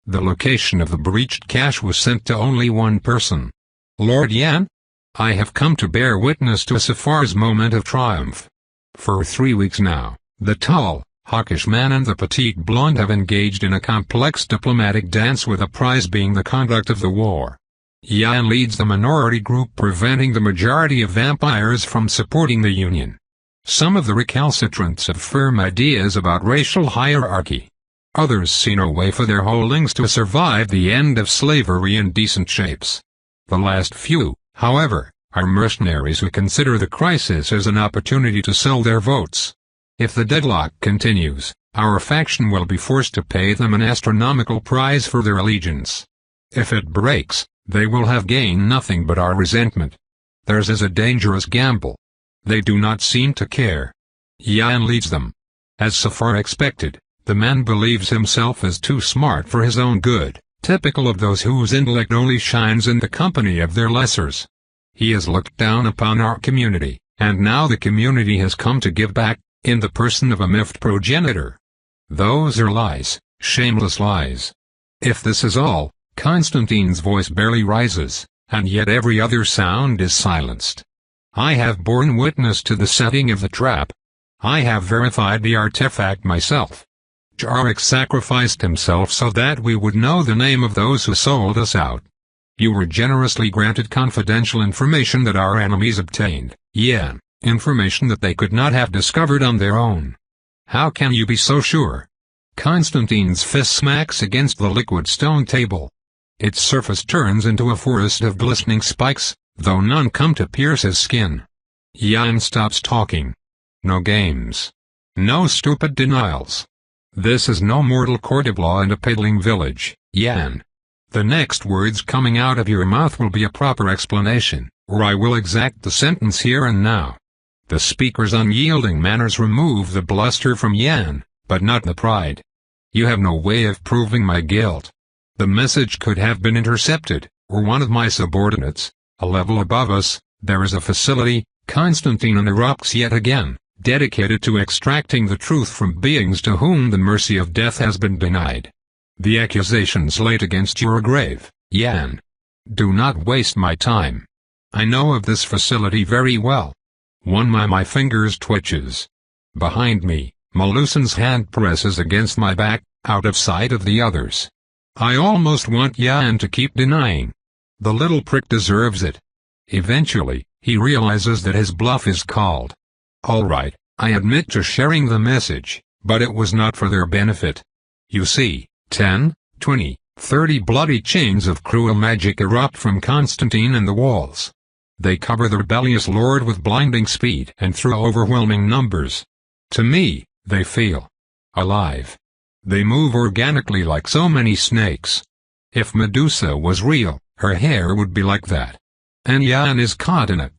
The location of the breached cache was sent to only one person. Lord Yan? I have come to bear witness to Safar's moment of triumph. For 3 weeks now, the tall, hawkish man and the petite blonde have engaged in a complex diplomatic dance with the prize being the conduct of the war. Yan leads the minority group preventing the majority of vampires from supporting the Union. Some of the recalcitrants have firm ideas about racial hierarchy. Others see no way for their holdings to survive the end of slavery in decent shapes. The last few, however, are mercenaries who consider the crisis as an opportunity to sell their votes. If the deadlock continues, our faction will be forced to pay them an astronomical price for their allegiance. If it breaks, they will have gained nothing but our resentment. Theirs is a dangerous gamble. They do not seem to care. Yan leads them. As Safar expected, the man believes himself as too smart for his own good, typical of those whose intellect only shines in the company of their lessers. He has looked down upon our community, and now the community has come to give back, in the person of a miffed progenitor. Those are lies, shameless lies. If this is all, Constantine's voice barely rises, and yet every other sound is silenced. I have borne witness to the setting of the trap. I have verified the artifact myself. Jarek sacrificed himself so that we would know the name of those who sold us out. You were generously granted confidential information that our enemies obtained, Yan, information that they could not have discovered on their own. How can you be so sure? Constantine's fist smacks against the liquid stone table. Its surface turns into a forest of glistening spikes, though none come to pierce his skin. Yan stops talking. No games. No stupid denials. This is no mortal court of law in a peddling village, Yan. The next words coming out of your mouth will be a proper explanation, or I will exact the sentence here and now. The speaker's unyielding manners remove the bluster from Yan, but not the pride. You have no way of proving my guilt. The message could have been intercepted, or one of my subordinates, a level above us. There is a facility, Constantine interrupts yet again, dedicated to extracting the truth from beings to whom the mercy of death has been denied. The accusations laid against you are grave, Yan. Do not waste my time. I know of this facility very well. My fingers twitches. Behind me, Malusin's hand presses against my back, out of sight of the others. I almost want Yan to keep denying. The little prick deserves it. Eventually, he realizes that his bluff is called. All right, I admit to sharing the message, but it was not for their benefit. You see, 10, 20, 30 bloody chains of cruel magic erupt from Constantine and the walls. They cover the rebellious lord with blinding speed and through overwhelming numbers. To me, they feel alive. They move organically like so many snakes. If Medusa was real, her hair would be like that. And Yan is caught in it.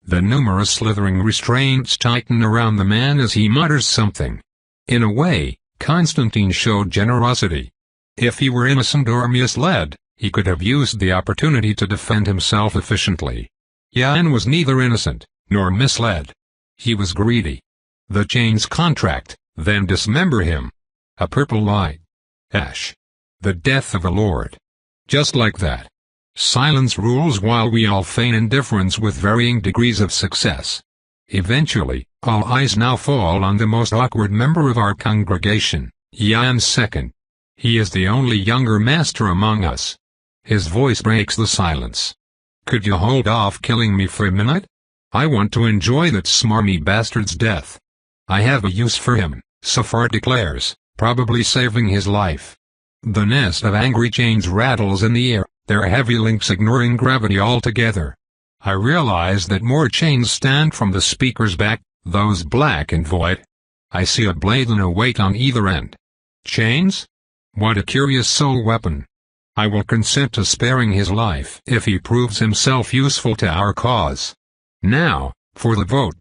The numerous slithering restraints tighten around the man as he mutters something. In a way, Constantine showed generosity. If he were innocent or misled, he could have used the opportunity to defend himself efficiently. Yan was neither innocent, nor misled. He was greedy. The chains contract, then dismember him. A purple light. Ash. The death of a lord. Just like that. Silence rules while we all feign indifference with varying degrees of success. Eventually, all eyes now fall on the most awkward member of our congregation, Yan II. He is the only younger master among us. His voice breaks the silence. Could you hold off killing me for a minute? I want to enjoy that smarmy bastard's death. I have a use for him, Safar declares, probably saving his life. The nest of angry chains rattles in the air, their heavy links ignoring gravity altogether. I realize that more chains stand from the speaker's back, those black and void. I see a blade and a weight on either end. Chains? What a curious soul weapon. I will consent to sparing his life if he proves himself useful to our cause. Now, for the vote.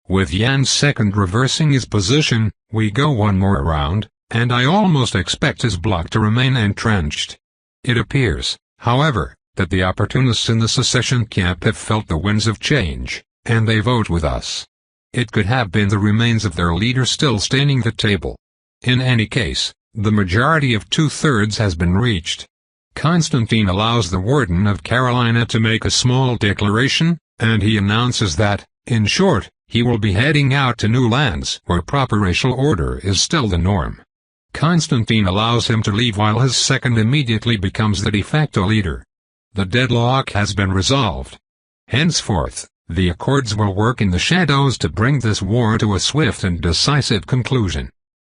With Yan II reversing his position, we go one more round, and I almost expect his block to remain entrenched. It appears, however, that the opportunists in the secession camp have felt the winds of change, and they vote with us. It could have been the remains of their leader still staining the table. In any case, the majority of 2/3 has been reached. Constantine allows the warden of Carolina to make a small declaration, and he announces that, in short, he will be heading out to new lands where proper racial order is still the norm. Constantine allows him to leave while his second immediately becomes the de facto leader. The deadlock has been resolved. Henceforth, the Accords will work in the shadows to bring this war to a swift and decisive conclusion.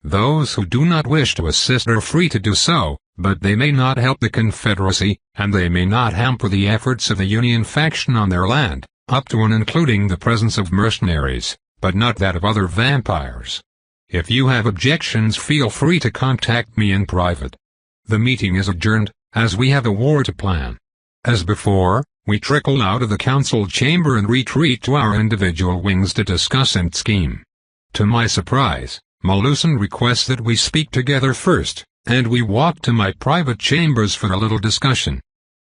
Those who do not wish to assist are free to do so, but they may not help the Confederacy, and they may not hamper the efforts of the Union faction on their land, up to and including the presence of mercenaries, but not that of other vampires. If you have objections, feel free to contact me in private. The meeting is adjourned, as we have a war to plan. As before, we trickle out of the council chamber and retreat to our individual wings to discuss and scheme. To my surprise, Malusin requests that we speak together first, and we walk to my private chambers for a little discussion.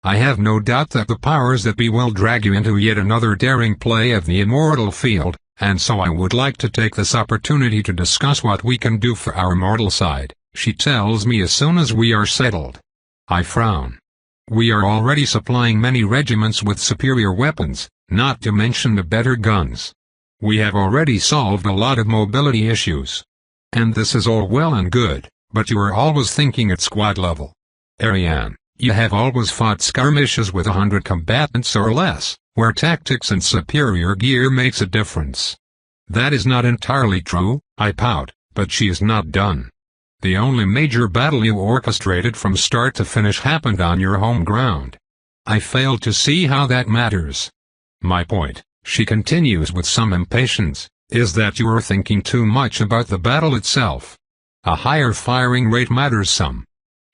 I have no doubt that the powers that be will drag you into yet another daring play of the immortal field, and so I would like to take this opportunity to discuss what we can do for our mortal side, she tells me as soon as we are settled. I frown. We are already supplying many regiments with superior weapons, not to mention the better guns. We have already solved a lot of mobility issues. And this is all well and good, but you are always thinking at squad level. Ariane, you have always fought skirmishes with 100 combatants or less, where tactics and superior gear makes a difference. That is not entirely true, I pout, but she is not done. The only major battle you orchestrated from start to finish happened on your home ground. I fail to see how that matters. My point, she continues with some impatience, is that you are thinking too much about the battle itself. A higher firing rate matters some.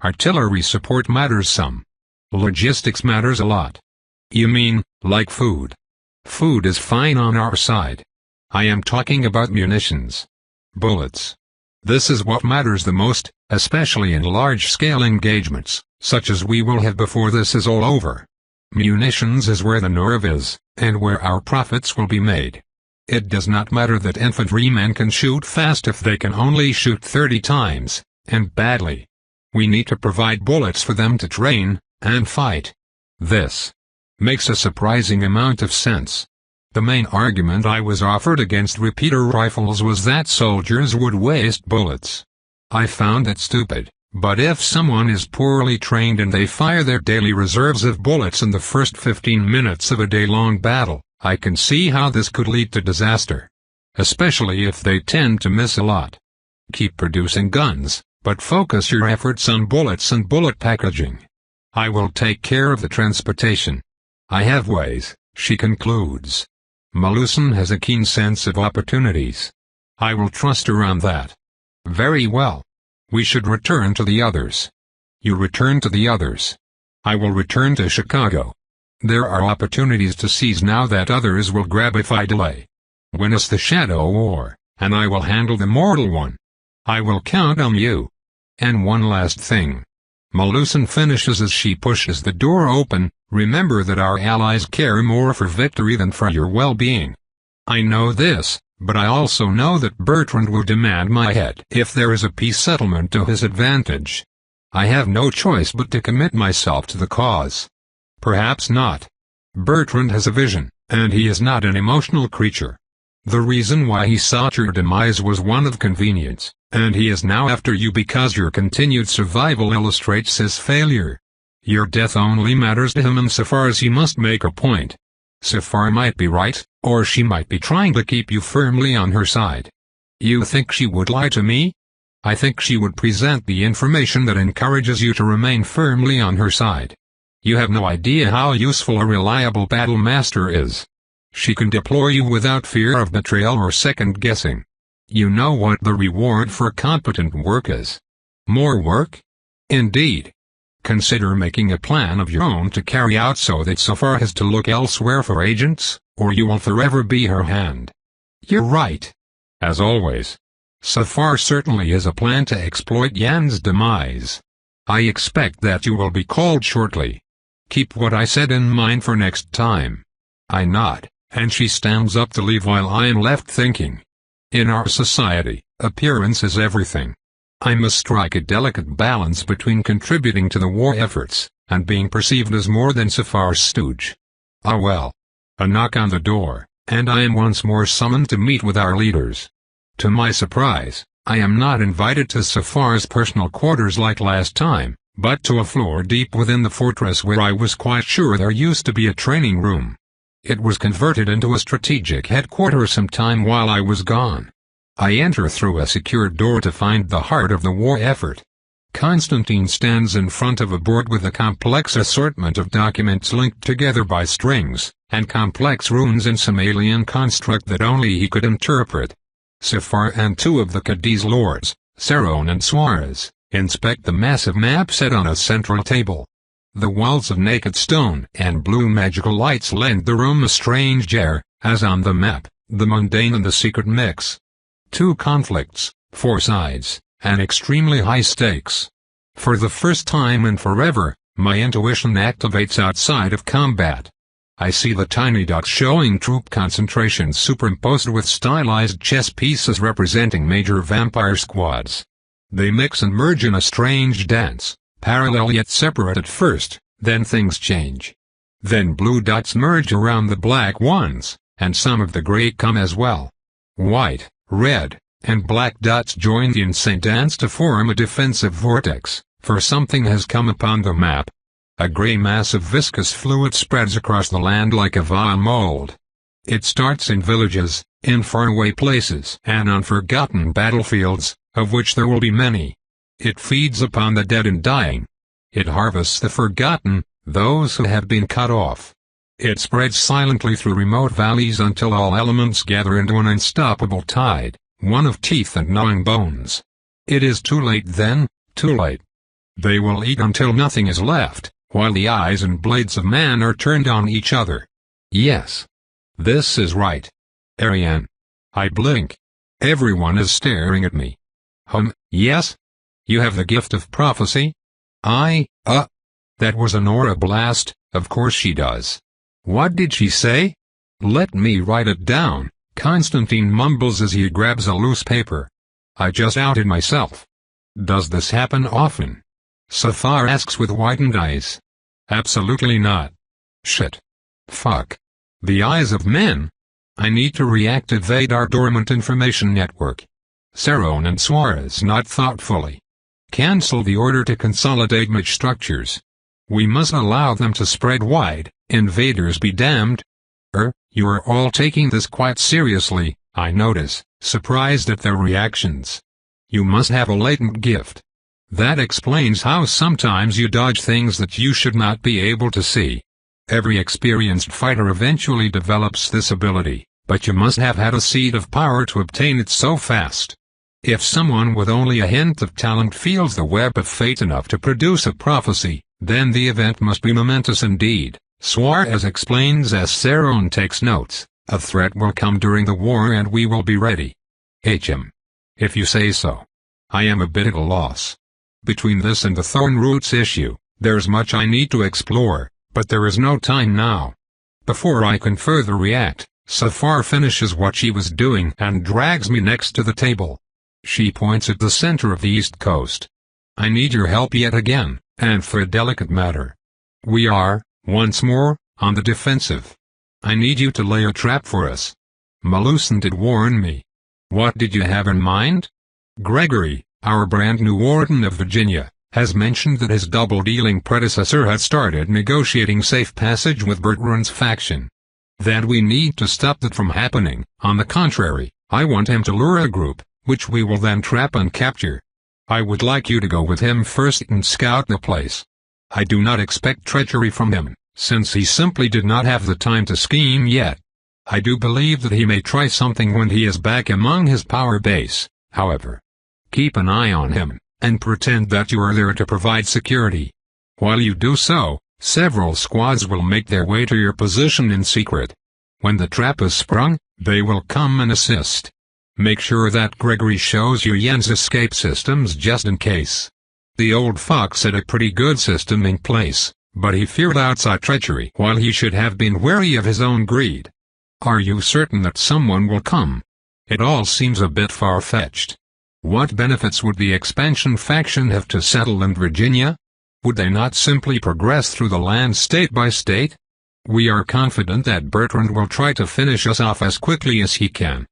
Artillery support matters some. Logistics matters a lot. You mean, like food? Food is fine on our side. I am talking about munitions. Bullets. This is what matters the most, especially in large-scale engagements, such as we will have before this is all over. Munitions is where the nerve is, and where our profits will be made. It does not matter that infantrymen can shoot fast if they can only shoot 30 times, and badly. We need to provide bullets for them to train, and fight. This makes a surprising amount of sense. The main argument I was offered against repeater rifles was that soldiers would waste bullets. I found it stupid, but if someone is poorly trained and they fire their daily reserves of bullets in the first 15 minutes of a day-long battle, I can see how this could lead to disaster. Especially if they tend to miss a lot. Keep producing guns, but focus your efforts on bullets and bullet packaging. I will take care of the transportation. I have ways, she concludes. Malusin has a keen sense of opportunities. I will trust her on that. Very well. We should return to the others. You return to the others. I will return to Chicago. There are opportunities to seize now that others will grab if I delay. Win us the Shadow War, and I will handle the mortal one. I will count on you. And one last thing. Malusin finishes as she pushes the door open, remember that our allies care more for victory than for your well-being. I know this, but I also know that Bertrand will demand my head if there is a peace settlement to his advantage. I have no choice but to commit myself to the cause. Perhaps not. Bertrand has a vision, and he is not an emotional creature. The reason why he sought your demise was one of convenience, and he is now after you because your continued survival illustrates his failure. Your death only matters to him insofar as he must make a point. Safar might be right, or she might be trying to keep you firmly on her side. You think she would lie to me? I think she would present the information that encourages you to remain firmly on her side. You have no idea how useful a reliable battle master is. She can deploy you without fear of betrayal or second-guessing. You know what the reward for competent work is. More work? Indeed. Consider making a plan of your own to carry out so that Safar has to look elsewhere for agents, or you will forever be her hand. You're right. As always. Safar certainly has a plan to exploit Yan's demise. I expect that you will be called shortly. Keep what I said in mind for next time. I nod, and she stands up to leave while I am left thinking. In our society, appearance is everything. I must strike a delicate balance between contributing to the war efforts, and being perceived as more than Safar's stooge. Ah well. A knock on the door, and I am once more summoned to meet with our leaders. To my surprise, I am not invited to Safar's personal quarters like last time, but to a floor deep within the fortress where I was quite sure there used to be a training room. It was converted into a strategic headquarters some time while I was gone. I enter through a secured door to find the heart of the war effort. Constantine stands in front of a board with a complex assortment of documents linked together by strings, and complex runes in some alien construct that only he could interpret. Safar and two of the Cadiz lords, Saron and Suarez, inspect the massive map set on a central table. The walls of naked stone and blue magical lights lend the room a strange air, as on the map, the mundane and the secret mix. Two conflicts, 4 sides, and extremely high stakes. For the first time and forever, my intuition activates outside of combat. I see the tiny dots showing troop concentrations superimposed with stylized chess pieces representing major vampire squads. They mix and merge in a strange dance, parallel yet separate at first, then things change. Then blue dots merge around the black ones, and some of the gray come as well. White, red, and black dots join the insane dance to form a defensive vortex, for something has come upon the map. A gray mass of viscous fluid spreads across the land like a vile mold. It starts in villages, in faraway places, and on forgotten battlefields, of which there will be many. It feeds upon the dead and dying. It harvests the forgotten, those who have been cut off. It spreads silently through remote valleys until all elements gather into an unstoppable tide, one of teeth and gnawing bones. It is too late then, too late. They will eat until nothing is left, while the eyes and blades of man are turned on each other. Yes. This is right. Ariane. I blink. Everyone is staring at me. Yes? You have the gift of prophecy? That was an aura blast, of course she does. What did she say? Let me write it down, Constantine mumbles as he grabs a loose paper. I just outed myself. Does this happen often? Safar asks with widened eyes. Absolutely not. Shit. Fuck. The eyes of men. I need to reactivate our dormant information network. Saron and Suarez nod thoughtfully. Cancel the order to consolidate match structures. We must allow them to spread wide. Invaders be damned. You are all taking this quite seriously, I notice, surprised at their reactions. You must have a latent gift. That explains how sometimes you dodge things that you should not be able to see. Every experienced fighter eventually develops this ability, but you must have had a seed of power to obtain it so fast. If someone with only a hint of talent feels the web of fate enough to produce a prophecy, then the event must be momentous indeed. Suarez explains as Saron takes notes. A threat will come during the war and we will be ready. If you say so. I am a bit at a loss. Between this and the Thorn Roots issue, there's much I need to explore, but there is no time now. Before I can further react, Safar finishes what she was doing and drags me next to the table. She points at the center of the East Coast. I need your help yet again, and for a delicate matter. We are, once more, on the defensive. I need you to lay a trap for us. Melusine did warn me. What did you have in mind? Gregory, our brand new Warden of Virginia, has mentioned that his double-dealing predecessor had started negotiating safe passage with Bertrand's faction. That we need to stop that from happening. On the contrary, I want him to lure a group, which we will then trap and capture. I would like you to go with him first and scout the place. I do not expect treachery from him, since he simply did not have the time to scheme yet. I do believe that he may try something when he is back among his power base, however. Keep an eye on him, and pretend that you are there to provide security. While you do so, several squads will make their way to your position in secret. When the trap is sprung, they will come and assist. Make sure that Gregory shows you Yen's escape systems just in case. The old fox had a pretty good system in place, but he feared outside treachery while he should have been wary of his own greed. Are you certain that someone will come? It all seems a bit far-fetched. What benefits would the expansion faction have to settle in Virginia? Would they not simply progress through the land state by state? We are confident that Bertrand will try to finish us off as quickly as he can.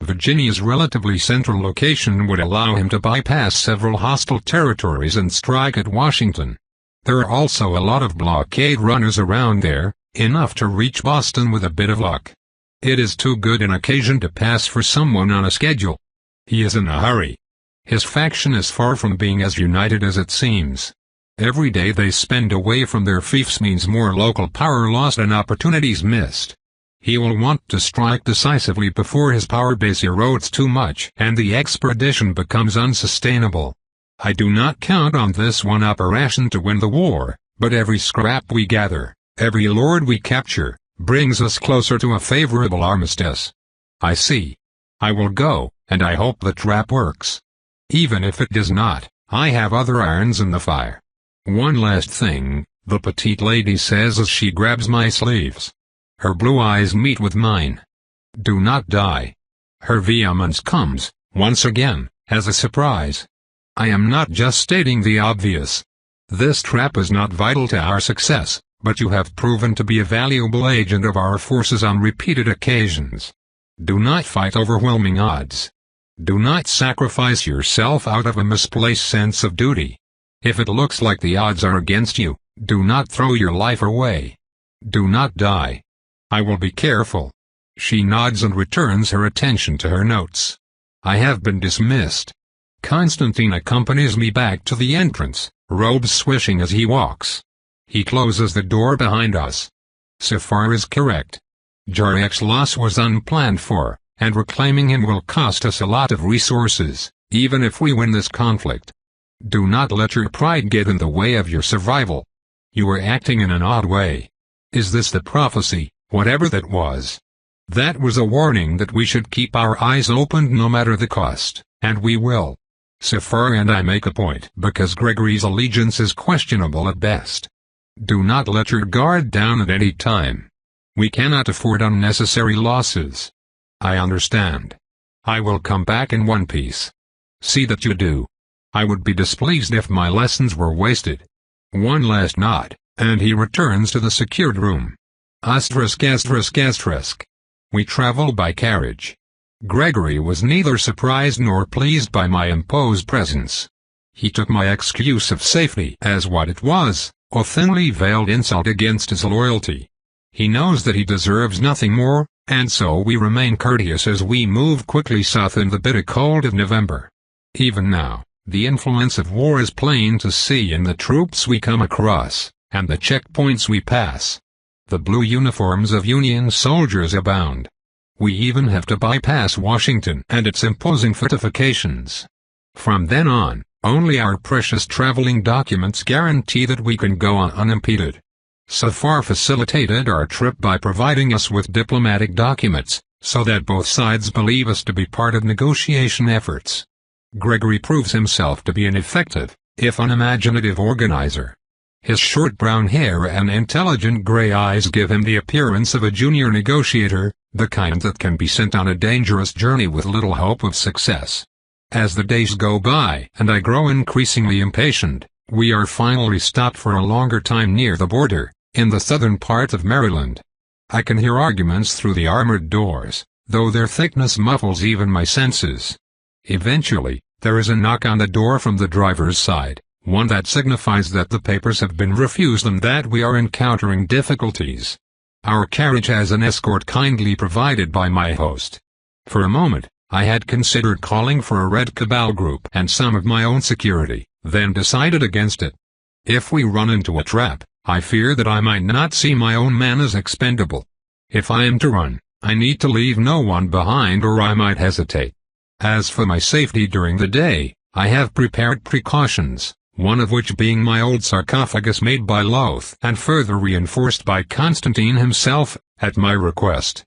Virginia's relatively central location would allow him to bypass several hostile territories and strike at Washington. There are also a lot of blockade runners around there, enough to reach Boston with a bit of luck. It is too good an occasion to pass for someone on a schedule. He is in a hurry. His faction is far from being as united as it seems. Every day they spend away from their fiefs means more local power lost and opportunities missed. He will want to strike decisively before his power base erodes too much and the expedition becomes unsustainable. I do not count on this one operation to win the war, but every scrap we gather, every lord we capture, brings us closer to a favorable armistice. I see. I will go, and I hope the trap works. Even if it does not, I have other irons in the fire. One last thing, the petite lady says as she grabs my sleeves. Her blue eyes meet with mine. Do not die. Her vehemence comes, once again, as a surprise. I am not just stating the obvious. This trap is not vital to our success, but you have proven to be a valuable agent of our forces on repeated occasions. Do not fight overwhelming odds. Do not sacrifice yourself out of a misplaced sense of duty. If it looks like the odds are against you, do not throw your life away. Do not die. I will be careful. She nods and returns her attention to her notes. I have been dismissed. Constantine accompanies me back to the entrance, robes swishing as he walks. He closes the door behind us. Safar is correct. Jarek's loss was unplanned for, and reclaiming him will cost us a lot of resources, even if we win this conflict. Do not let your pride get in the way of your survival. You were acting in an odd way. Is this the prophecy, whatever that was? That was a warning that we should keep our eyes opened no matter the cost, and we will. So far, and I make a point because Gregory's allegiance is questionable at best. Do not let your guard down at any time. We cannot afford unnecessary losses. I understand. I will come back in one piece. See that you do. I would be displeased if my lessons were wasted. One last nod, and he returns to the secured room. ****. We travel by carriage. Gregory was neither surprised nor pleased by my imposed presence. He took my excuse of safety as what it was, a thinly veiled insult against his loyalty. He knows that he deserves nothing more, and so we remain courteous as we move quickly south in the bitter cold of November. Even now, the influence of war is plain to see in the troops we come across, and the checkpoints we pass. The blue uniforms of Union soldiers abound. We even have to bypass Washington and its imposing fortifications. From then on, only our precious traveling documents guarantee that we can go on unimpeded. Safar facilitated our trip by providing us with diplomatic documents, so that both sides believe us to be part of negotiation efforts. Gregory proves himself to be an effective, if unimaginative organizer. His short brown hair and intelligent gray eyes give him the appearance of a junior negotiator, the kind that can be sent on a dangerous journey with little hope of success. As the days go by and I grow increasingly impatient, we are finally stopped for a longer time near the border, in the southern part of Maryland. I can hear arguments through the armored doors, though their thickness muffles even my senses. Eventually, there is a knock on the door from the driver's side, one that signifies that the papers have been refused and that we are encountering difficulties. Our carriage has an escort kindly provided by my host. For a moment, I had considered calling for a red cabal group and some of my own security, then decided against it. If we run into a trap, I fear that I might not see my own men as expendable. If I am to run, I need to leave no one behind or I might hesitate. As for my safety during the day, I have prepared precautions, one of which being my old sarcophagus made by Loth and further reinforced by Constantine himself, at my request.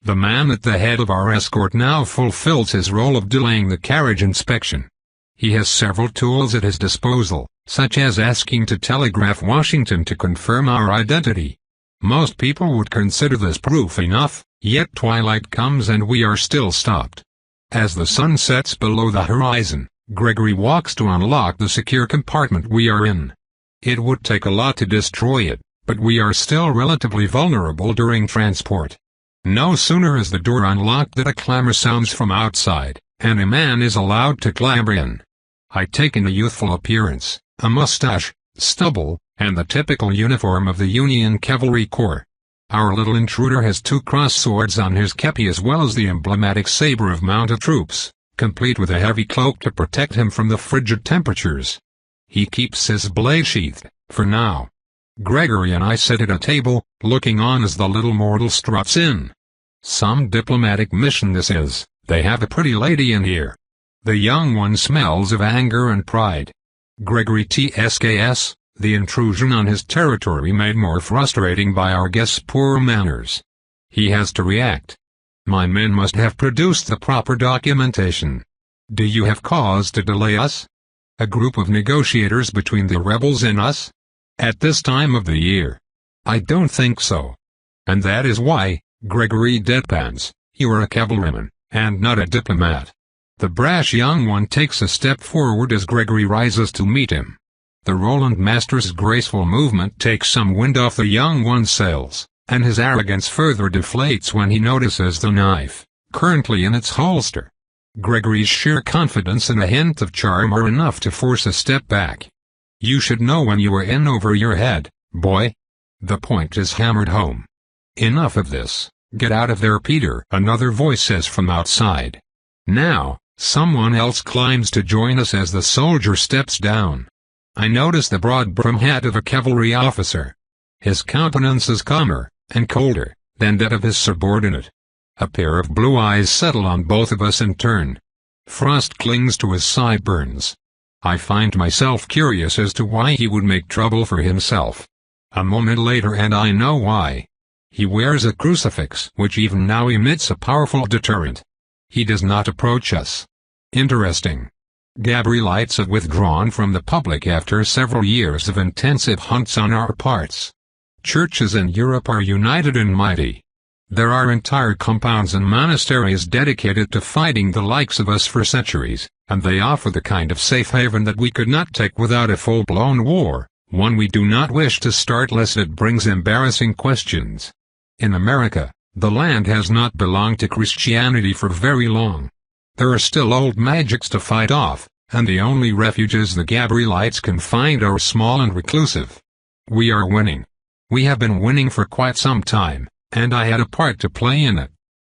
The man at the head of our escort now fulfills his role of delaying the carriage inspection. He has several tools at his disposal, such as asking to telegraph Washington to confirm our identity. Most people would consider this proof enough, yet twilight comes and we are still stopped. As the sun sets below the horizon, Gregory walks to unlock the secure compartment we are in. It would take a lot to destroy it, but we are still relatively vulnerable during transport. No sooner is the door unlocked than a clamor sounds from outside, and a man is allowed to clamber in. I take in a youthful appearance, a mustache, stubble, and the typical uniform of the Union Cavalry Corps. Our little intruder has 2 cross swords on his kepi as well as the emblematic saber of mounted troops, complete with a heavy cloak to protect him from the frigid temperatures. He keeps his blade sheathed, for now. Gregory and I sit at a table, looking on as the little mortal struts in. Some diplomatic mission this is, they have a pretty lady in here. The young one smells of anger and pride. Gregory TSKS, the intrusion on his territory made more frustrating by our guest's poor manners. He has to react. My men must have produced the proper documentation. Do you have cause to delay us? A group of negotiators between the rebels and us? At this time of the year? I don't think so. And that is why, Gregory deadpans, you are a cavalryman, and not a diplomat. The brash young one takes a step forward as Gregory rises to meet him. The Roland Master's graceful movement takes some wind off the young one's sails, and his arrogance further deflates when he notices the knife, currently in its holster. Gregory's sheer confidence and a hint of charm are enough to force a step back. You should know when you are in over your head, boy. The point is hammered home. Enough of this, get out of there, Peter, another voice says from outside. Now, someone else climbs to join us as the soldier steps down. I notice the broad brim hat of a cavalry officer. His countenance is calmer, and colder, than that of his subordinate. A pair of blue eyes settle on both of us in turn. Frost clings to his sideburns. I find myself curious as to why he would make trouble for himself. A moment later and I know why. He wears a crucifix which even now emits a powerful deterrent. He does not approach us. Interesting. Gabrielites have withdrawn from the public after several years of intensive hunts on our parts. Churches in Europe are united and mighty. There are entire compounds and monasteries dedicated to fighting the likes of us for centuries, and they offer the kind of safe haven that we could not take without a full-blown war, one we do not wish to start lest it brings embarrassing questions. In America, the land has not belonged to Christianity for very long. There are still old magics to fight off, and the only refuges the Gabrielites can find are small and reclusive. We are winning. We have been winning for quite some time, and I had a part to play in it.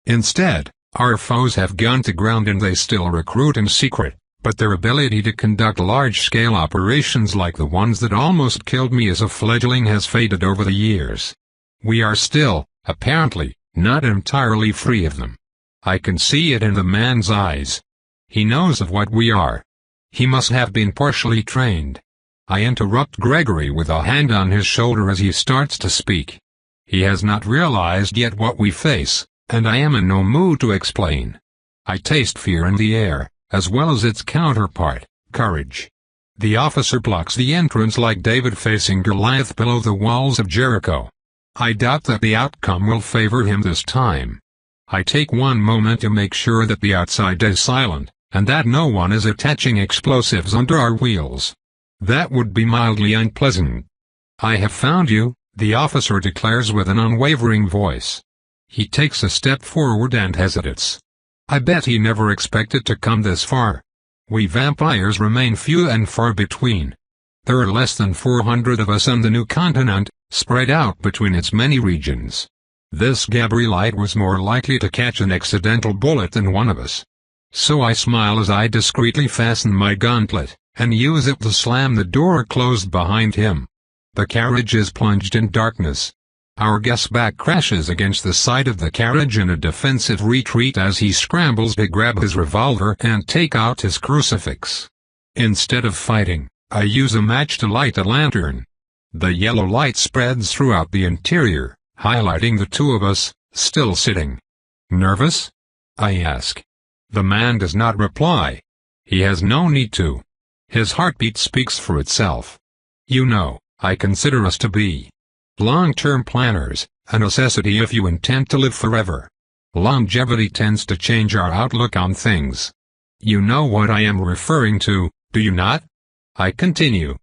Instead, our foes have gone to ground and they still recruit in secret, but their ability to conduct large-scale operations like the ones that almost killed me as a fledgling has faded over the years. We are still, apparently, not entirely free of them. I can see it in the man's eyes. He knows of what we are. He must have been partially trained. I interrupt Gregory with a hand on his shoulder as he starts to speak. He has not realized yet what we face, and I am in no mood to explain. I taste fear in the air, as well as its counterpart, courage. The officer blocks the entrance like David facing Goliath below the walls of Jericho. I doubt that the outcome will favor him this time. I take one moment to make sure that the outside is silent, and that no one is attaching explosives under our wheels. That would be mildly unpleasant. I have found you, the officer declares with an unwavering voice. He takes a step forward and hesitates. I bet he never expected to come this far. We vampires remain few and far between. There are less than 400 of us on the new continent, spread out between its many regions. This Gabrielite was more likely to catch an accidental bullet than one of us. So I smile as I discreetly fasten my gauntlet, and use it to slam the door closed behind him. The carriage is plunged in darkness. Our guest's back crashes against the side of the carriage in a defensive retreat as he scrambles to grab his revolver and take out his crucifix. Instead of fighting, I use a match to light a lantern. The yellow light spreads throughout the interior, highlighting the two of us, still sitting. Nervous? I ask. The man does not reply. He has no need to. His heartbeat speaks for itself. You know, I consider us to be long-term planners, a necessity if you intend to live forever. Longevity tends to change our outlook on things. You know what I am referring to, do you not? I continue.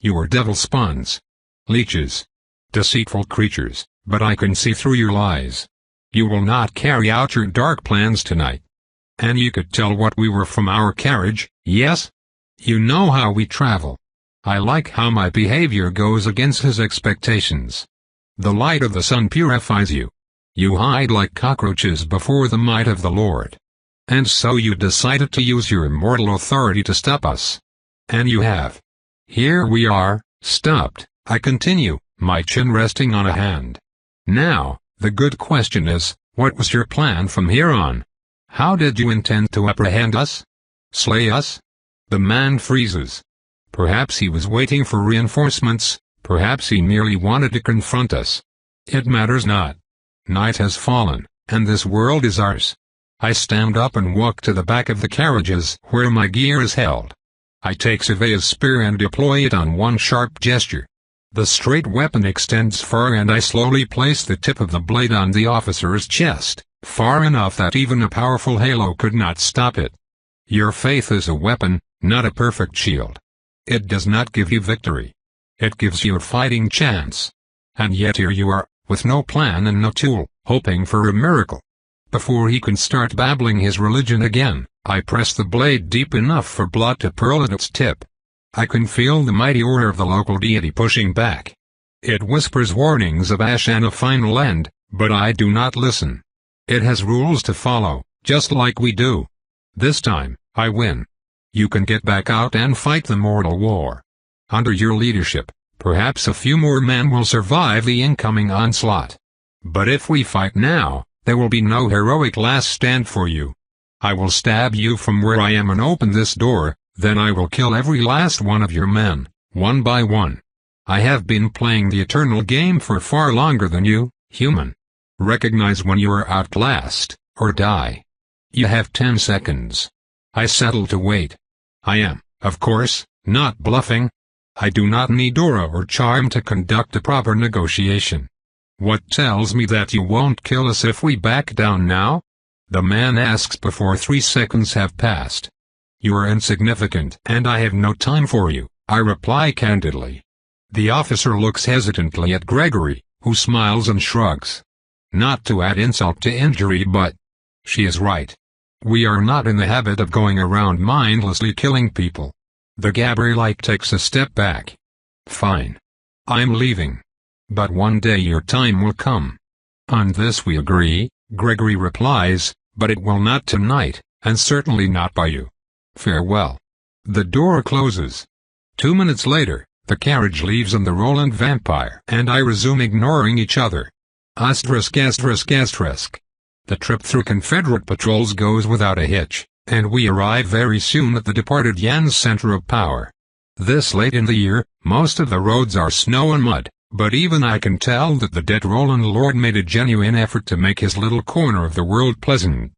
You are devil spawns. Leeches. Deceitful creatures, but I can see through your lies. You will not carry out your dark plans tonight. And you could tell what we were from our carriage, yes? You know how we travel. I like how my behavior goes against his expectations. The light of the sun purifies you. You hide like cockroaches before the might of the Lord. And so you decided to use your immortal authority to stop us. And you have. Here we are, stopped, I continue, my chin resting on a hand. Now, the good question is, what was your plan from here on? How did you intend to apprehend us? Slay us? The man freezes. Perhaps he was waiting for reinforcements, perhaps he merely wanted to confront us. It matters not. Night has fallen, and this world is ours. I stand up and walk to the back of the carriages where my gear is held. I take Surveyor's spear and deploy it on one sharp gesture. The straight weapon extends far and I slowly place the tip of the blade on the officer's chest, far enough that even a powerful halo could not stop it. Your faith is a weapon, not a perfect shield. It does not give you victory. It gives you a fighting chance. And yet here you are, with no plan and no tool, hoping for a miracle. Before he can start babbling his religion again, I press the blade deep enough for blood to purl at its tip. I can feel the mighty aura of the local deity pushing back. It whispers warnings of ash and a final end, but I do not listen. It has rules to follow, just like we do. This time, I win. You can get back out and fight the mortal war. Under your leadership, perhaps a few more men will survive the incoming onslaught. But if we fight now, there will be no heroic last stand for you. I will stab you from where I am and open this door, then I will kill every last one of your men, one by one. I have been playing the eternal game for far longer than you, human. Recognize when you are outclassed, or die. You have 10 seconds. I settle to wait. I am, of course, not bluffing. I do not need aura or charm to conduct a proper negotiation. What tells me that you won't kill us if we back down now? The man asks before 3 seconds have passed. You are insignificant and I have no time for you, I reply candidly. The officer looks hesitantly at Gregory, who smiles and shrugs. Not to add insult to injury, but she is right. We are not in the habit of going around mindlessly killing people. The Gabrielite takes a step back. Fine. I'm leaving. But one day your time will come. On this we agree, Gregory replies, but it will not tonight, and certainly not by you. Farewell. The door closes. 2 minutes later, the carriage leaves and the Roland vampire and I resume ignoring each other. Asterisk. The trip through Confederate patrols goes without a hitch, and we arrive very soon at the departed Yan's center of power. This late in the year, most of the roads are snow and mud, but even I can tell that the dead Roland Lord made a genuine effort to make his little corner of the world pleasant.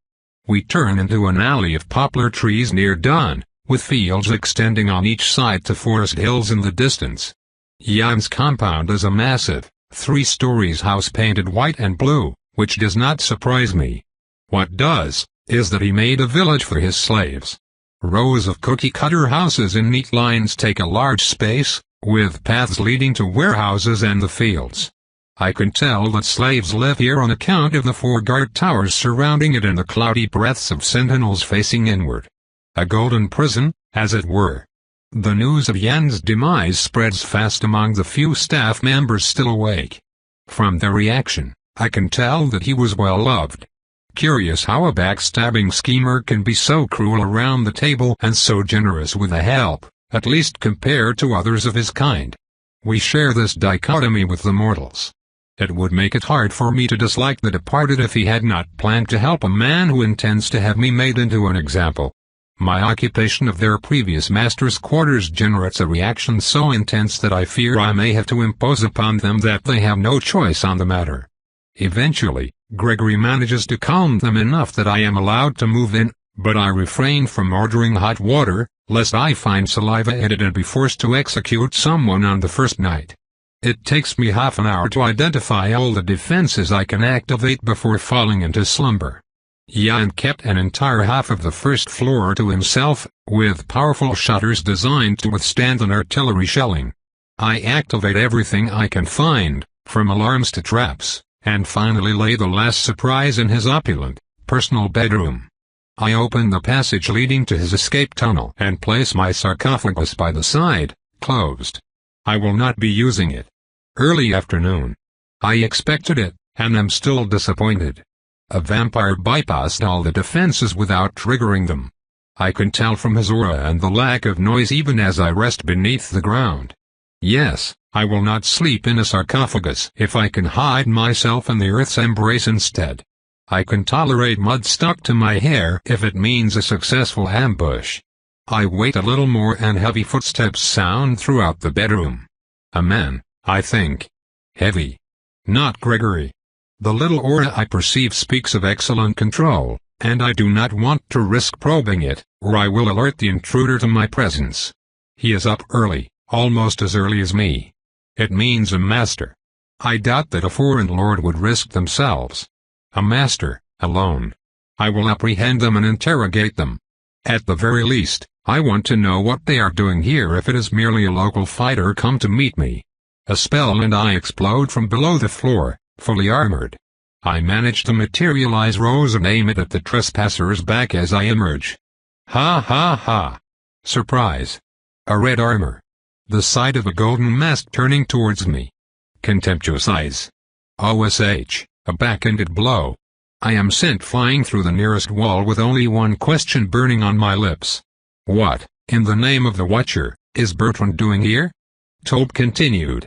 We turn into an alley of poplar trees near dawn, with fields extending on each side to forest hills in the distance. Yan's compound is a massive, 3-story house painted white and blue, which does not surprise me. What does, is that he made a village for his slaves. Rows of cookie-cutter houses in neat lines take a large space, with paths leading to warehouses and the fields. I can tell that slaves live here on account of the 4 guard towers surrounding it and the cloudy breadths of sentinels facing inward. A golden prison, as it were. The news of Yan's demise spreads fast among the few staff members still awake. From their reaction, I can tell that he was well loved. Curious how a backstabbing schemer can be so cruel around the table and so generous with the help, at least compared to others of his kind. We share this dichotomy with the mortals. It would make it hard for me to dislike the departed if he had not planned to help a man who intends to have me made into an example. My occupation of their previous master's quarters generates a reaction so intense that I fear I may have to impose upon them that they have no choice on the matter. Eventually, Gregory manages to calm them enough that I am allowed to move in, but I refrain from ordering hot water, lest I find saliva in it and be forced to execute someone on the first night. It takes me half an hour to identify all the defenses I can activate before falling into slumber. Yan kept an entire half of the first floor to himself, with powerful shutters designed to withstand an artillery shelling. I activate everything I can find, from alarms to traps, and finally lay the last surprise in his opulent, personal bedroom. I open the passage leading to his escape tunnel and place my sarcophagus by the side, closed. I will not be using it. Early afternoon. I expected it, and am still disappointed. A vampire bypassed all the defenses without triggering them. I can tell from his aura and the lack of noise even as I rest beneath the ground. Yes, I will not sleep in a sarcophagus if I can hide myself in the earth's embrace instead. I can tolerate mud stuck to my hair if it means a successful ambush. I wait a little more and heavy footsteps sound throughout the bedroom. A man, I think. Heavy. Not Gregory. The little aura I perceive speaks of excellent control, and I do not want to risk probing it, or I will alert the intruder to my presence. He is up early, almost as early as me. It means a master. I doubt that a foreign lord would risk themselves. A master, alone. I will apprehend them and interrogate them. At the very least, I want to know what they are doing here if it is merely a local fighter come to meet me. A spell and I explode from below the floor, fully armored. I manage to materialize Rose and aim it at the trespasser's back as I emerge. Ha ha ha. Surprise. A red armor. The sight of a golden mask turning towards me. Contemptuous eyes. OSH, a back-ended blow. I am sent flying through the nearest wall with only one question burning on my lips. What, in the name of the Watcher, is Bertrand doing here? Tobe continued,